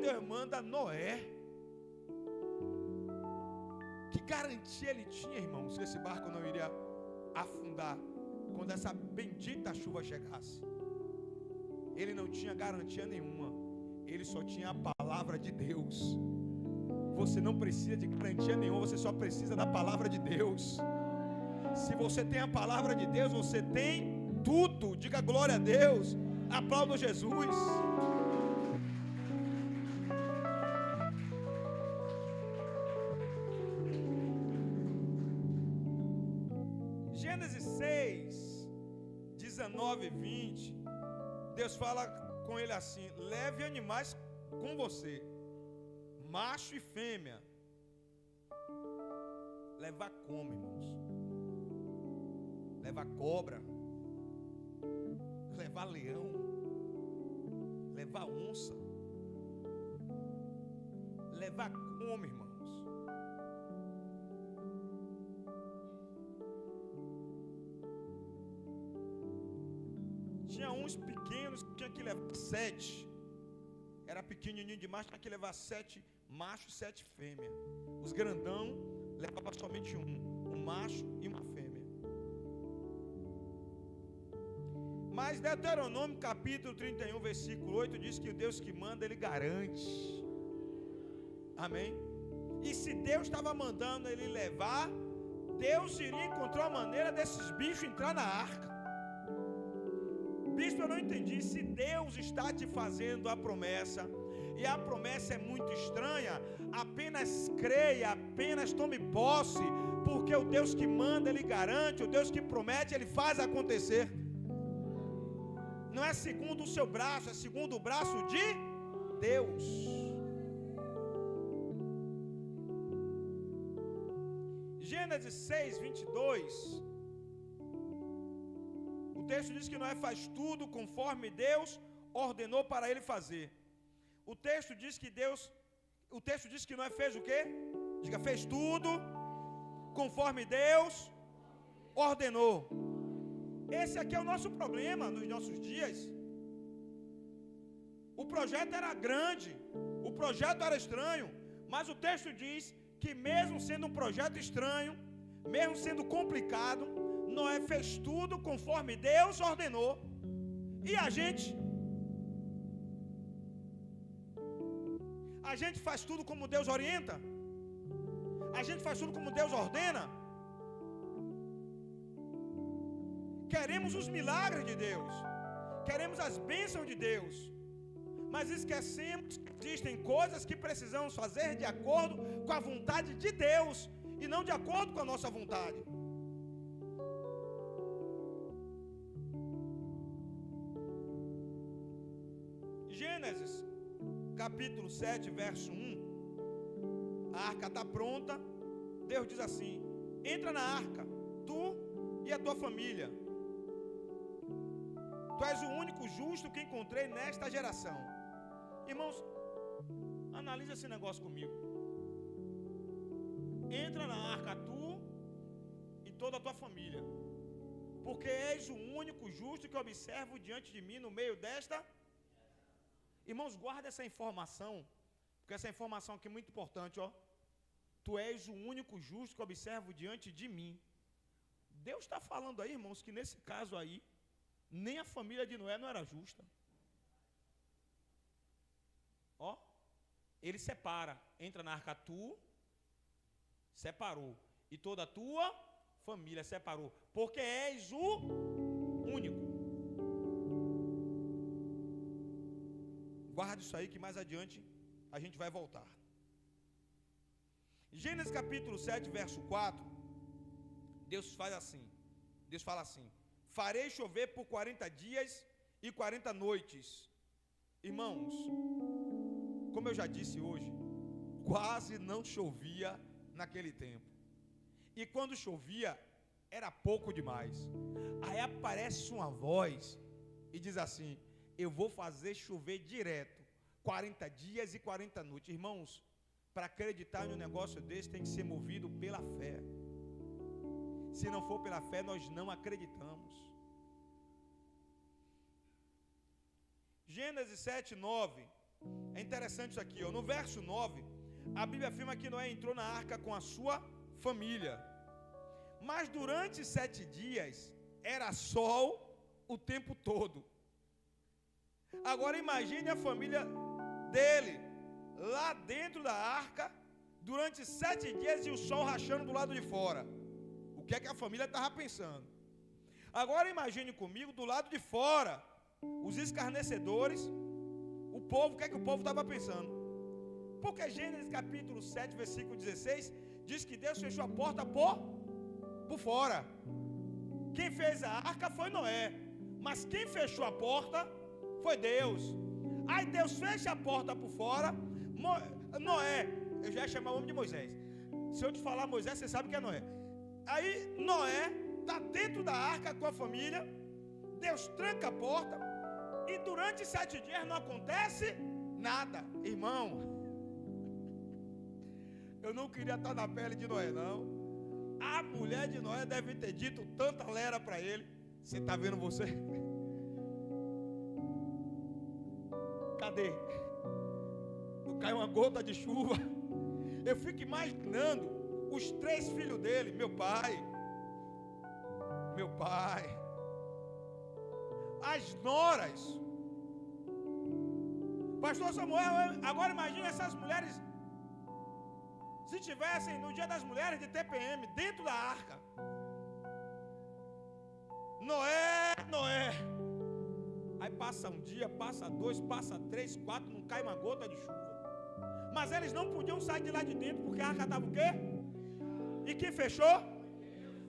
Deus manda Noé. Que garantia ele tinha, irmãos, que esse barco não iria afundar quando essa bendita chuva chegasse? Ele não tinha garantia nenhuma. Ele só tinha a palavra de Deus. Você não precisa de garantia nenhuma, você só precisa da palavra de Deus. Se você tem a palavra de Deus, você tem tudo. Diga glória a Deus. Aplauda Jesus. Gênesis 6, 19 e 20. Deus fala com ele assim: leve animais com você, macho e fêmea. Levar como, irmãos? Levar cobra, levar leão, levar onça, levar como, irmãos? Tinha uns pequenos que tinha que levar 7. Era pequenininho demais, tinha que levar 7 machos e 7 fêmeas. Os grandão levava somente um macho e uma fêmea. Mas Deuteronômio capítulo 31, versículo 8 diz que o Deus que manda, Ele garante. Amém? E se Deus estava mandando ele levar, Deus iria encontrar uma maneira desses bichos entrar na arca. Bispo, eu não entendi. Se Deus está te fazendo a promessa, e a promessa é muito estranha, apenas creia, apenas tome posse, porque o Deus que manda, Ele garante, o Deus que promete, Ele faz acontecer. Não é segundo o seu braço, é segundo o braço de Deus. Gênesis 6, 22. O texto diz que Noé faz tudo conforme Deus ordenou para ele fazer. O texto diz que Noé fez o quê? Diga, fez tudo conforme Deus ordenou. Esse aqui é o nosso problema nos nossos dias. O projeto era grande, o projeto era estranho, mas o texto diz que mesmo sendo um projeto estranho, mesmo sendo complicado, Noé fez tudo conforme Deus ordenou. E a gente faz tudo como Deus orienta? A gente faz tudo como Deus ordena? Queremos os milagres de Deus, queremos as bênçãos de Deus, mas esquecemos que existem coisas que precisamos fazer de acordo com a vontade de Deus e não de acordo com a nossa vontade. Gênesis capítulo 7, verso 1. A arca está pronta. Deus diz assim: entra na arca, tu e a tua família. Tu és o único justo que encontrei nesta geração. Irmãos, analisa esse negócio comigo. Entra na arca tu e toda a tua família, porque és o único justo que observo diante de mim no meio desta. Irmãos, guarda essa informação, porque essa informação aqui é muito importante, ó. Tu és o único justo que observo diante de mim. Deus está falando aí, irmãos, que nesse caso aí, nem a família de Noé não era justa. Ó, ele separa, entra na arca tu, separou, e toda a tua família separou, porque és o único. Guarda isso aí que mais adiante a gente vai voltar. Gênesis capítulo 7, verso 4, Deus fala assim: farei chover por 40 dias e 40 noites. Irmãos, como eu já disse hoje, quase não chovia naquele tempo. E quando chovia, era pouco demais. Aí aparece uma voz e diz assim: eu vou fazer chover direto, 40 dias e 40 noites. Irmãos, para acreditar em um negócio desse, tem que ser movido pela fé. Se não for pela fé, nós não acreditamos. Gênesis 7, 9 É interessante isso aqui, ó. No verso 9, a Bíblia afirma que Noé entrou na arca com a sua família. Mas durante 7 dias, era sol o tempo todo. Agora imagine a família dele, lá dentro da arca, durante 7 dias e o sol rachando do lado de fora. O que é que a família estava pensando? Agora imagine comigo, do lado de fora, os escarnecedores, o povo, o que é que o povo estava pensando? Porque Gênesis capítulo 7, versículo 16, diz que Deus fechou a porta por fora. Quem fez a arca foi Noé, mas quem fechou a porta foi Deus. Aí Deus fecha a porta por fora. Noé, eu já ia chamar o homem de Moisés. Se eu te falar Moisés, você sabe que é Noé. Aí Noé está dentro da arca com a família. Deus tranca a porta. E durante 7 dias não acontece nada. Irmão, eu não queria estar na pele de Noé, não. A mulher de Noé deve ter dito tanta lera para ele. Você está vendo você? Cadê? Não cai uma gota de chuva. Eu fico imaginando os 3 filhos dele. Meu pai, as noras. Pastor Samuel, agora imagine essas mulheres, se tivessem no dia das mulheres de TPM, dentro da arca. Noé. Aí passa um dia, passa 2, passa 3, 4, não cai uma gota de chuva. Mas eles não podiam sair de lá de dentro, porque a arca estava o quê? E quem fechou?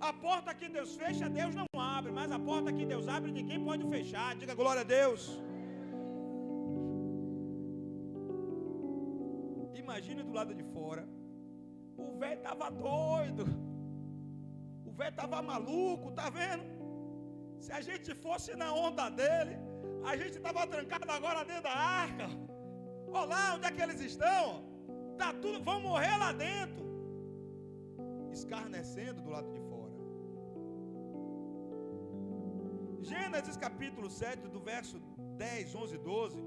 A porta que Deus fecha, Deus não abre. Mas a porta que Deus abre, ninguém pode fechar. Diga glória a Deus. Imagine do lado de fora. O velho estava doido. O velho estava maluco, tá vendo? Se a gente fosse na onda dele, a gente estava trancado agora dentro da arca. Olá, onde é que eles estão? Tá tudo, vão morrer lá dentro. Escarnecendo do lado de fora. Gênesis capítulo 7, do verso 10, 11 e 12.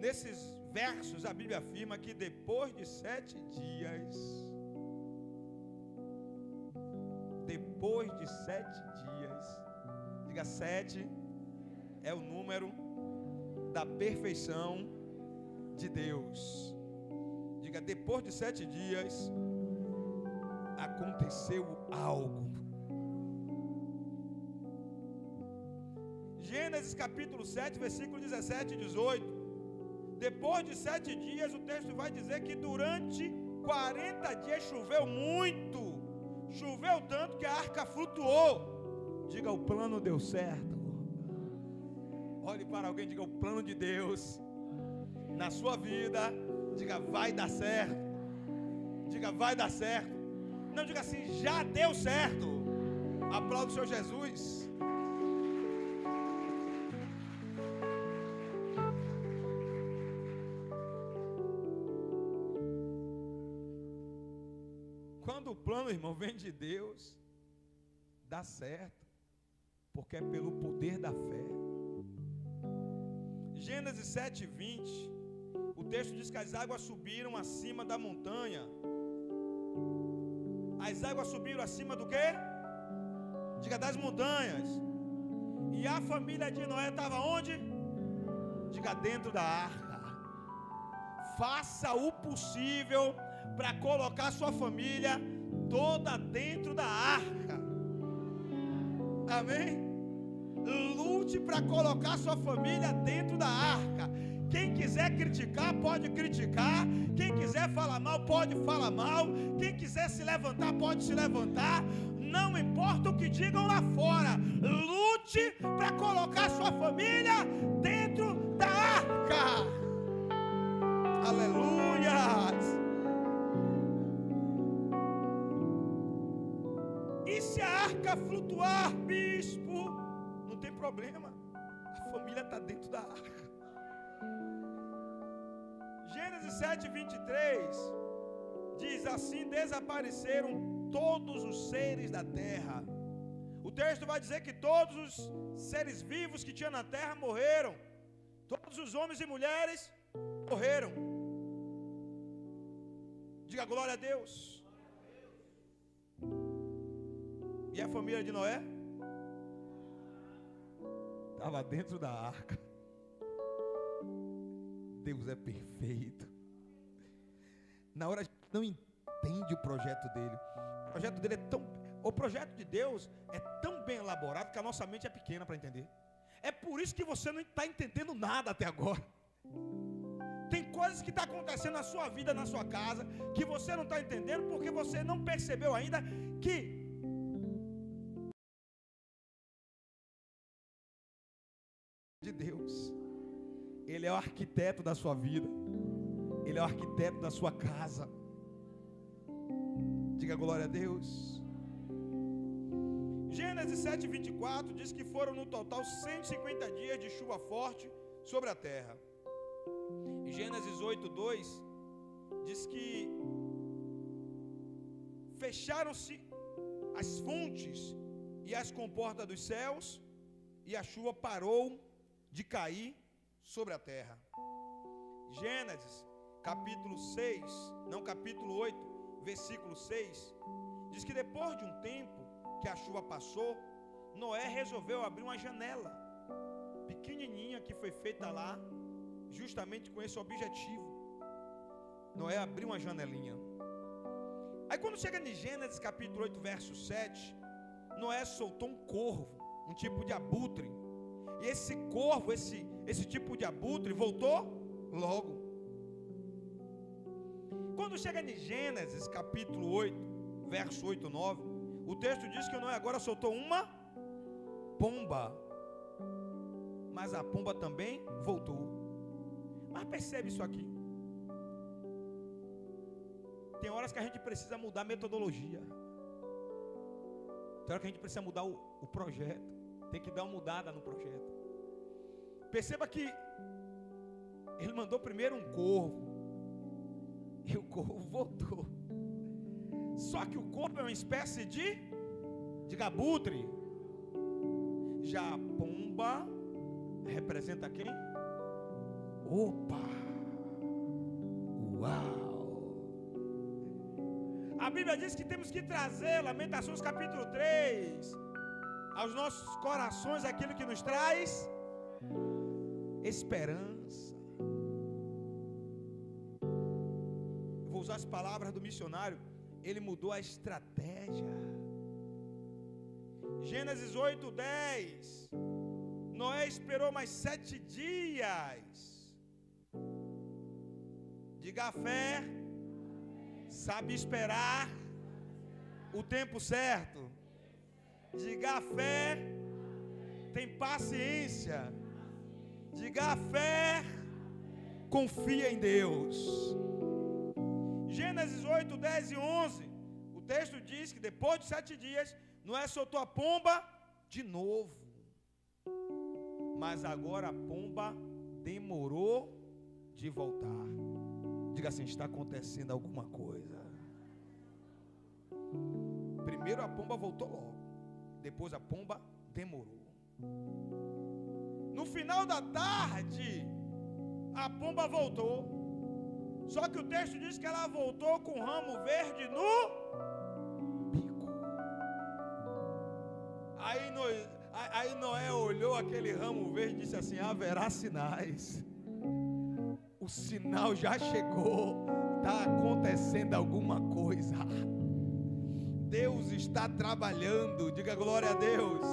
Nesses versos a Bíblia afirma que depois de 7 dias, diga 7 é o número da perfeição de Deus. Diga, depois de 7 dias aconteceu algo. Gênesis capítulo 7, versículo 17 e 18. Depois de 7 dias, o texto vai dizer que durante 40 dias choveu muito. Choveu tanto que a arca flutuou. Diga, o plano deu certo. Olhe para alguém e diga, o plano de Deus na sua vida. Diga, vai dar certo. Diga, vai dar certo. Não diga assim, já deu certo. Aplauda o Senhor Jesus. Quando o plano, irmão, vem de Deus, dá certo, porque é pelo poder da fé. Gênesis 7:20, o texto diz que as águas subiram acima da montanha. As águas subiram acima do quê? Diga, das montanhas. E a família de Noé estava onde? Diga, dentro da arca. Faça o possível para colocar sua família toda dentro da arca. Amém? Lute para colocar sua família dentro da arca. Quem quiser criticar, pode criticar. Quem quiser falar mal, pode falar mal. Quem quiser se levantar, pode se levantar. Não importa o que digam lá fora. Lute para colocar sua família dentro da arca. Aleluia. E se a arca flutuar, bispo, não tem problema. A família está dentro da arca. Gênesis 7:23 diz assim: desapareceram todos os seres da terra. O texto vai dizer que todos os seres vivos que tinha na terra morreram. Todos os homens e mulheres morreram. Diga glória a Deus. E a família de Noé estava dentro da arca. Deus é perfeito. Na hora a gente não entende o projeto dele. O projeto dele é tão... O projeto de Deus é tão bem elaborado que a nossa mente é pequena para entender. É por isso que você não está entendendo nada até agora. Tem coisas que estão acontecendo na sua vida, na sua casa, que você não está entendendo porque você não percebeu ainda que de Deus, Ele é o arquiteto da sua vida, Ele é o arquiteto da sua casa. Diga glória a Deus. Gênesis 7:24 diz que foram no total 150 dias de chuva forte sobre a terra. E Gênesis 8:2 diz que fecharam-se as fontes e as comportas dos céus, e a chuva parou de cair sobre a terra. Gênesis capítulo 8, versículo 6, diz que depois de um tempo que a chuva passou, Noé resolveu abrir uma janela pequenininha que foi feita lá, justamente com esse objetivo. Noé abriu uma janelinha. Aí quando chega em Gênesis capítulo 8, verso 7, Noé soltou um corvo, um tipo de abutre. E esse corvo, esse tipo de abutre voltou logo. Quando chega em Gênesis capítulo 8, verso 8 e 9, o texto diz que Noé agora soltou uma pomba. Mas a pomba também voltou. Mas percebe isso aqui. Tem horas que a gente precisa mudar a metodologia. Tem horas que a gente precisa mudar o projeto. Tem que dar uma mudada no projeto. Perceba que ele mandou primeiro um corvo. E o corvo voltou. Só que o corvo é uma espécie de abutre. Já a pomba representa quem? Opa! Uau! A Bíblia diz que temos que trazer, Lamentações capítulo 3, aos nossos corações aquilo que nos traz esperança. Eu vou usar as palavras do missionário. Ele mudou a estratégia. Gênesis 8:10. Noé esperou mais 7 dias. Diga a fé, sabe esperar o tempo certo. Diga a fé, tem paciência. Diga a fé, confia em Deus. Gênesis 8, 10 e 11. O texto diz que depois de 7 dias, Noé soltou a pomba de novo. Mas agora a pomba demorou de voltar. Diga assim: está acontecendo alguma coisa. Primeiro a pomba voltou logo. Depois a pomba demorou. No final da tarde, a pomba voltou. Só que o texto diz que ela voltou com um ramo verde no bico. Aí Noé olhou aquele ramo verde e disse assim: haverá sinais. O sinal já chegou. Está acontecendo alguma coisa. Deus está trabalhando. Diga glória a Deus.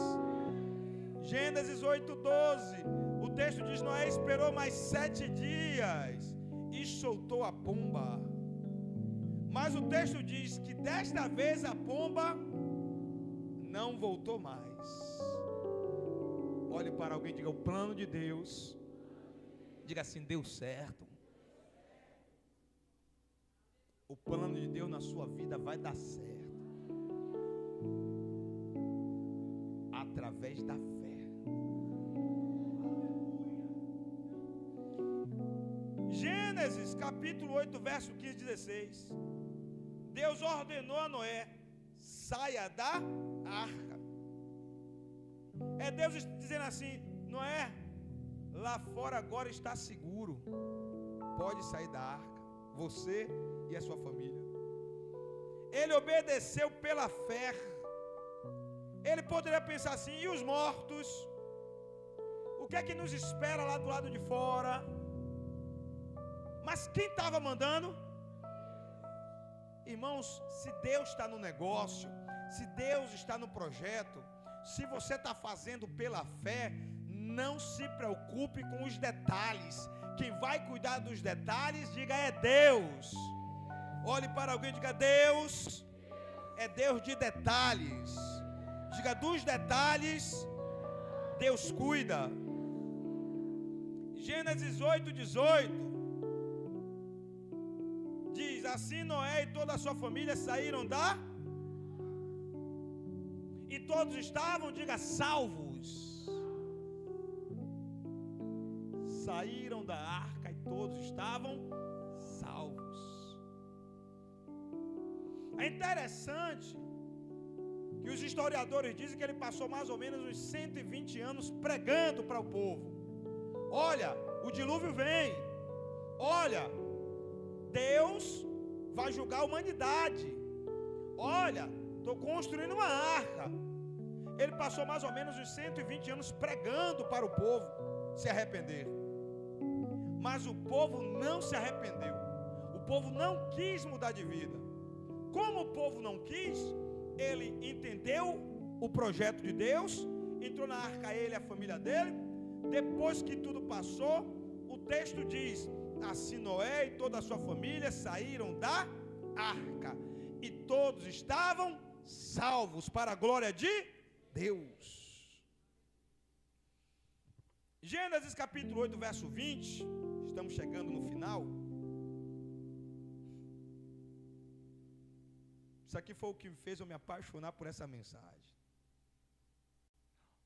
Gênesis 8:12. O texto diz: Noé esperou mais 7 dias e soltou a pomba. Mas o texto diz que desta vez a pomba não voltou mais. Olhe para alguém e diga: o plano de Deus. Diga assim: deu certo. O plano de Deus na sua vida vai dar certo. Através da fé. Gênesis capítulo 8, verso 15 e 16. Deus ordenou a Noé: saia da arca. É Deus dizendo assim: Noé, Lá fora agora está seguro. Pode sair da arca, você e a sua família. Ele obedeceu pela fé. Ele poderia pensar assim: e os mortos? O que é que nos espera lá do lado de fora? Mas quem estava mandando? Irmãos, se Deus está no negócio, se Deus está no projeto, se você está fazendo pela fé, não se preocupe com os detalhes. Quem vai cuidar dos detalhes, diga: é Deus. Olhe para alguém e diga: Deus é Deus de detalhes. Diga: dos detalhes, Deus cuida. Gênesis 8:18 diz: assim Noé e toda a sua família saíram da... E todos estavam, diga, salvos. Saíram da arca e todos estavam salvos. É interessante que os historiadores dizem que ele passou mais ou menos uns 120 anos pregando para o povo. Olha, o dilúvio vem. Olha, Deus vai julgar a humanidade. Olha, estou construindo uma arca. Ele passou mais ou menos uns 120 anos pregando para o povo se arrepender. Mas o povo não se arrependeu. O povo não quis mudar de vida. Como o povo não quis, ele entendeu o projeto de Deus, entrou na arca ele e a família dele. Depois que tudo passou, o texto diz: assim Noé e toda a sua família saíram da arca, e todos estavam salvos para a glória de Deus. Gênesis capítulo 8, verso 20. Estamos chegando no final. Isso aqui foi o que fez eu me apaixonar por essa mensagem.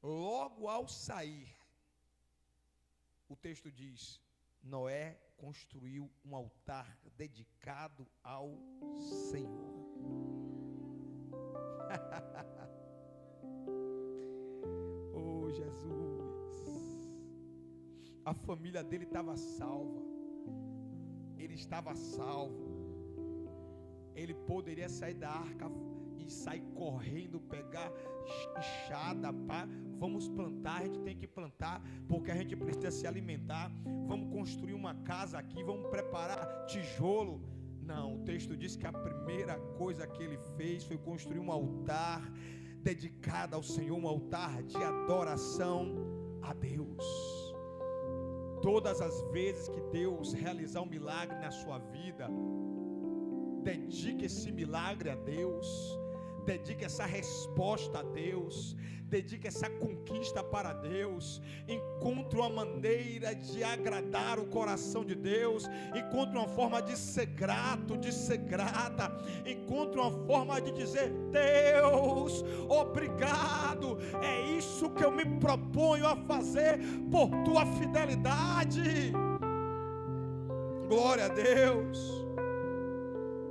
Logo ao sair, o texto diz: Noé construiu um altar dedicado ao Senhor. Oh, Jesus. A família dele estava salva. Ele estava salvo. Ele poderia sair da arca e sair correndo, pegar enxada, pá. Vamos plantar, a gente tem que plantar, porque a gente precisa se alimentar. Vamos construir uma casa aqui, vamos preparar tijolo. Não, o texto diz que a primeira coisa que ele fez foi construir um altar dedicado ao Senhor, um altar de adoração a Deus. Todas as vezes que Deus realizar um milagre na sua vida, dedique esse milagre a Deus, dedique essa resposta a Deus, dedique essa conquista para Deus. Encontre uma maneira de agradar o coração de Deus, encontre uma forma de ser grato, de ser grata, encontre uma forma de dizer: Deus, obrigado, é isso que eu me proponho a fazer por tua fidelidade. Glória a Deus.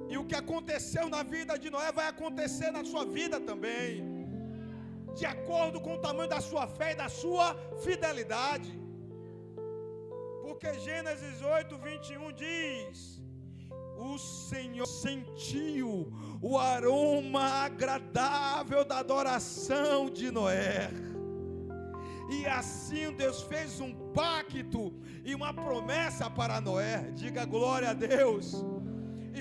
E o que aconteceu na vida de Noé vai acontecer na sua vida também, de acordo com o tamanho da sua fé e da sua fidelidade. Porque Gênesis 8:21 diz: o Senhor sentiu o aroma agradável da adoração de Noé. E assim Deus fez um pacto e uma promessa para Noé. Diga glória a Deus.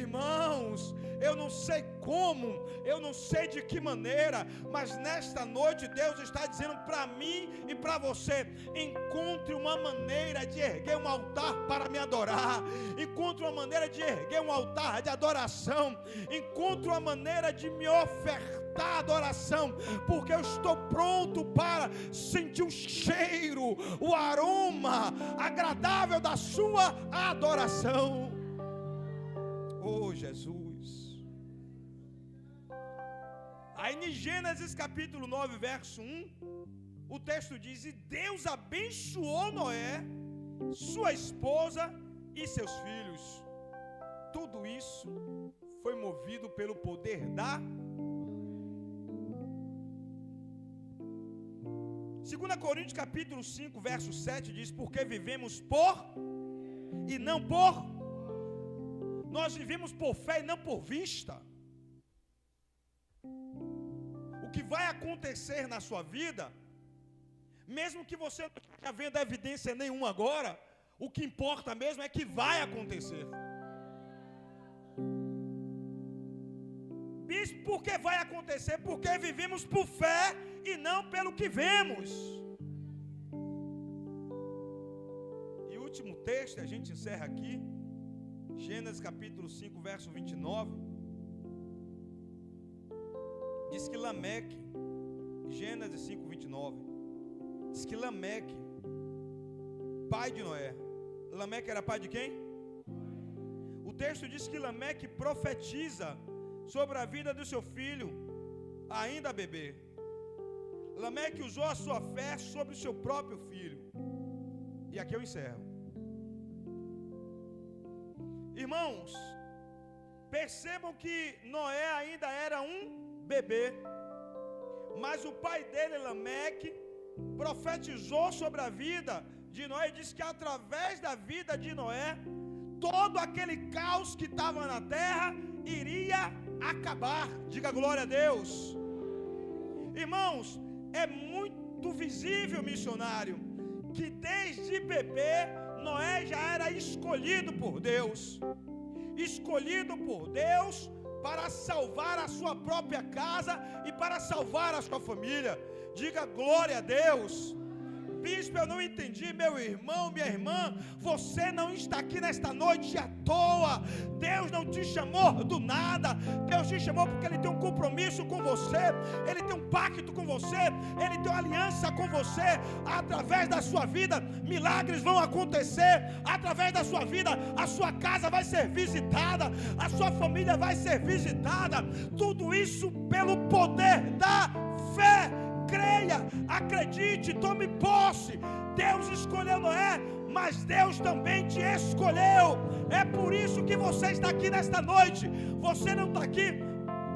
Irmãos, eu não sei como, eu não sei de que maneira, mas nesta noite Deus está dizendo para mim e para você: encontre uma maneira de erguer um altar para me adorar, encontre uma maneira de erguer um altar de adoração, encontre uma maneira de me ofertar adoração, porque eu estou pronto para sentir o cheiro, o aroma agradável da sua adoração. Oh, Jesus. Aí em Gênesis capítulo 9, verso 1, o texto diz: e Deus abençoou Noé, sua esposa e seus filhos. Tudo isso foi movido pelo poder da... 2 Coríntios capítulo 5, verso 7 diz: porque vivemos por e não por. Nós vivemos por fé e não por vista. O que vai acontecer na sua vida, mesmo que você não esteja vendo evidência nenhuma agora, o que importa mesmo é que vai acontecer. Bispo, por que vai acontecer? Porque vivemos por fé e não pelo que vemos. E o último texto, a gente encerra aqui, Gênesis capítulo 5, verso 29. Diz que Lameque, Gênesis 5, 29, diz que Lameque, pai de Noé. Lameque era pai de quem? O texto diz que Lameque profetiza sobre a vida do seu filho, ainda bebê. Lameque usou a sua fé sobre o seu próprio filho. E aqui eu encerro. Irmãos, percebam que Noé ainda era um bebê, mas o pai dele, Lameque, profetizou sobre a vida de Noé e disse que através da vida de Noé, todo aquele caos que estava na terra iria acabar. Diga glória a Deus. Irmãos, é muito visível, missionário, que desde bebê Noé já era escolhido por Deus. Escolhido por Deus para salvar a sua própria casa e para salvar a sua família. Diga glória a Deus. Bispo, eu não entendi, meu irmão, minha irmã, você não está aqui nesta noite à toa. Deus não te chamou do nada. Deus te chamou porque Ele tem um compromisso com você, Ele tem um pacto com você, Ele tem uma aliança com você. Através da sua vida, milagres vão acontecer. Através da sua vida, a sua casa vai ser visitada, a sua família vai ser visitada. Tudo isso pelo poder da fé. Creia, acredite, tome posse. Deus escolheu Noé, mas Deus também te escolheu. É por isso que você está aqui nesta noite. Você não está aqui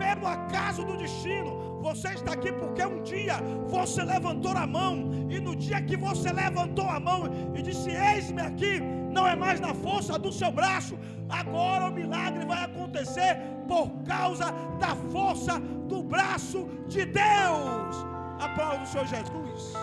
pelo acaso do destino. Você está aqui porque um dia você levantou a mão, e no dia que você levantou a mão e disse: eis-me aqui, não é mais na força do seu braço, agora o milagre vai acontecer por causa da força do braço de Deus. Aplauda o Senhor Jesus.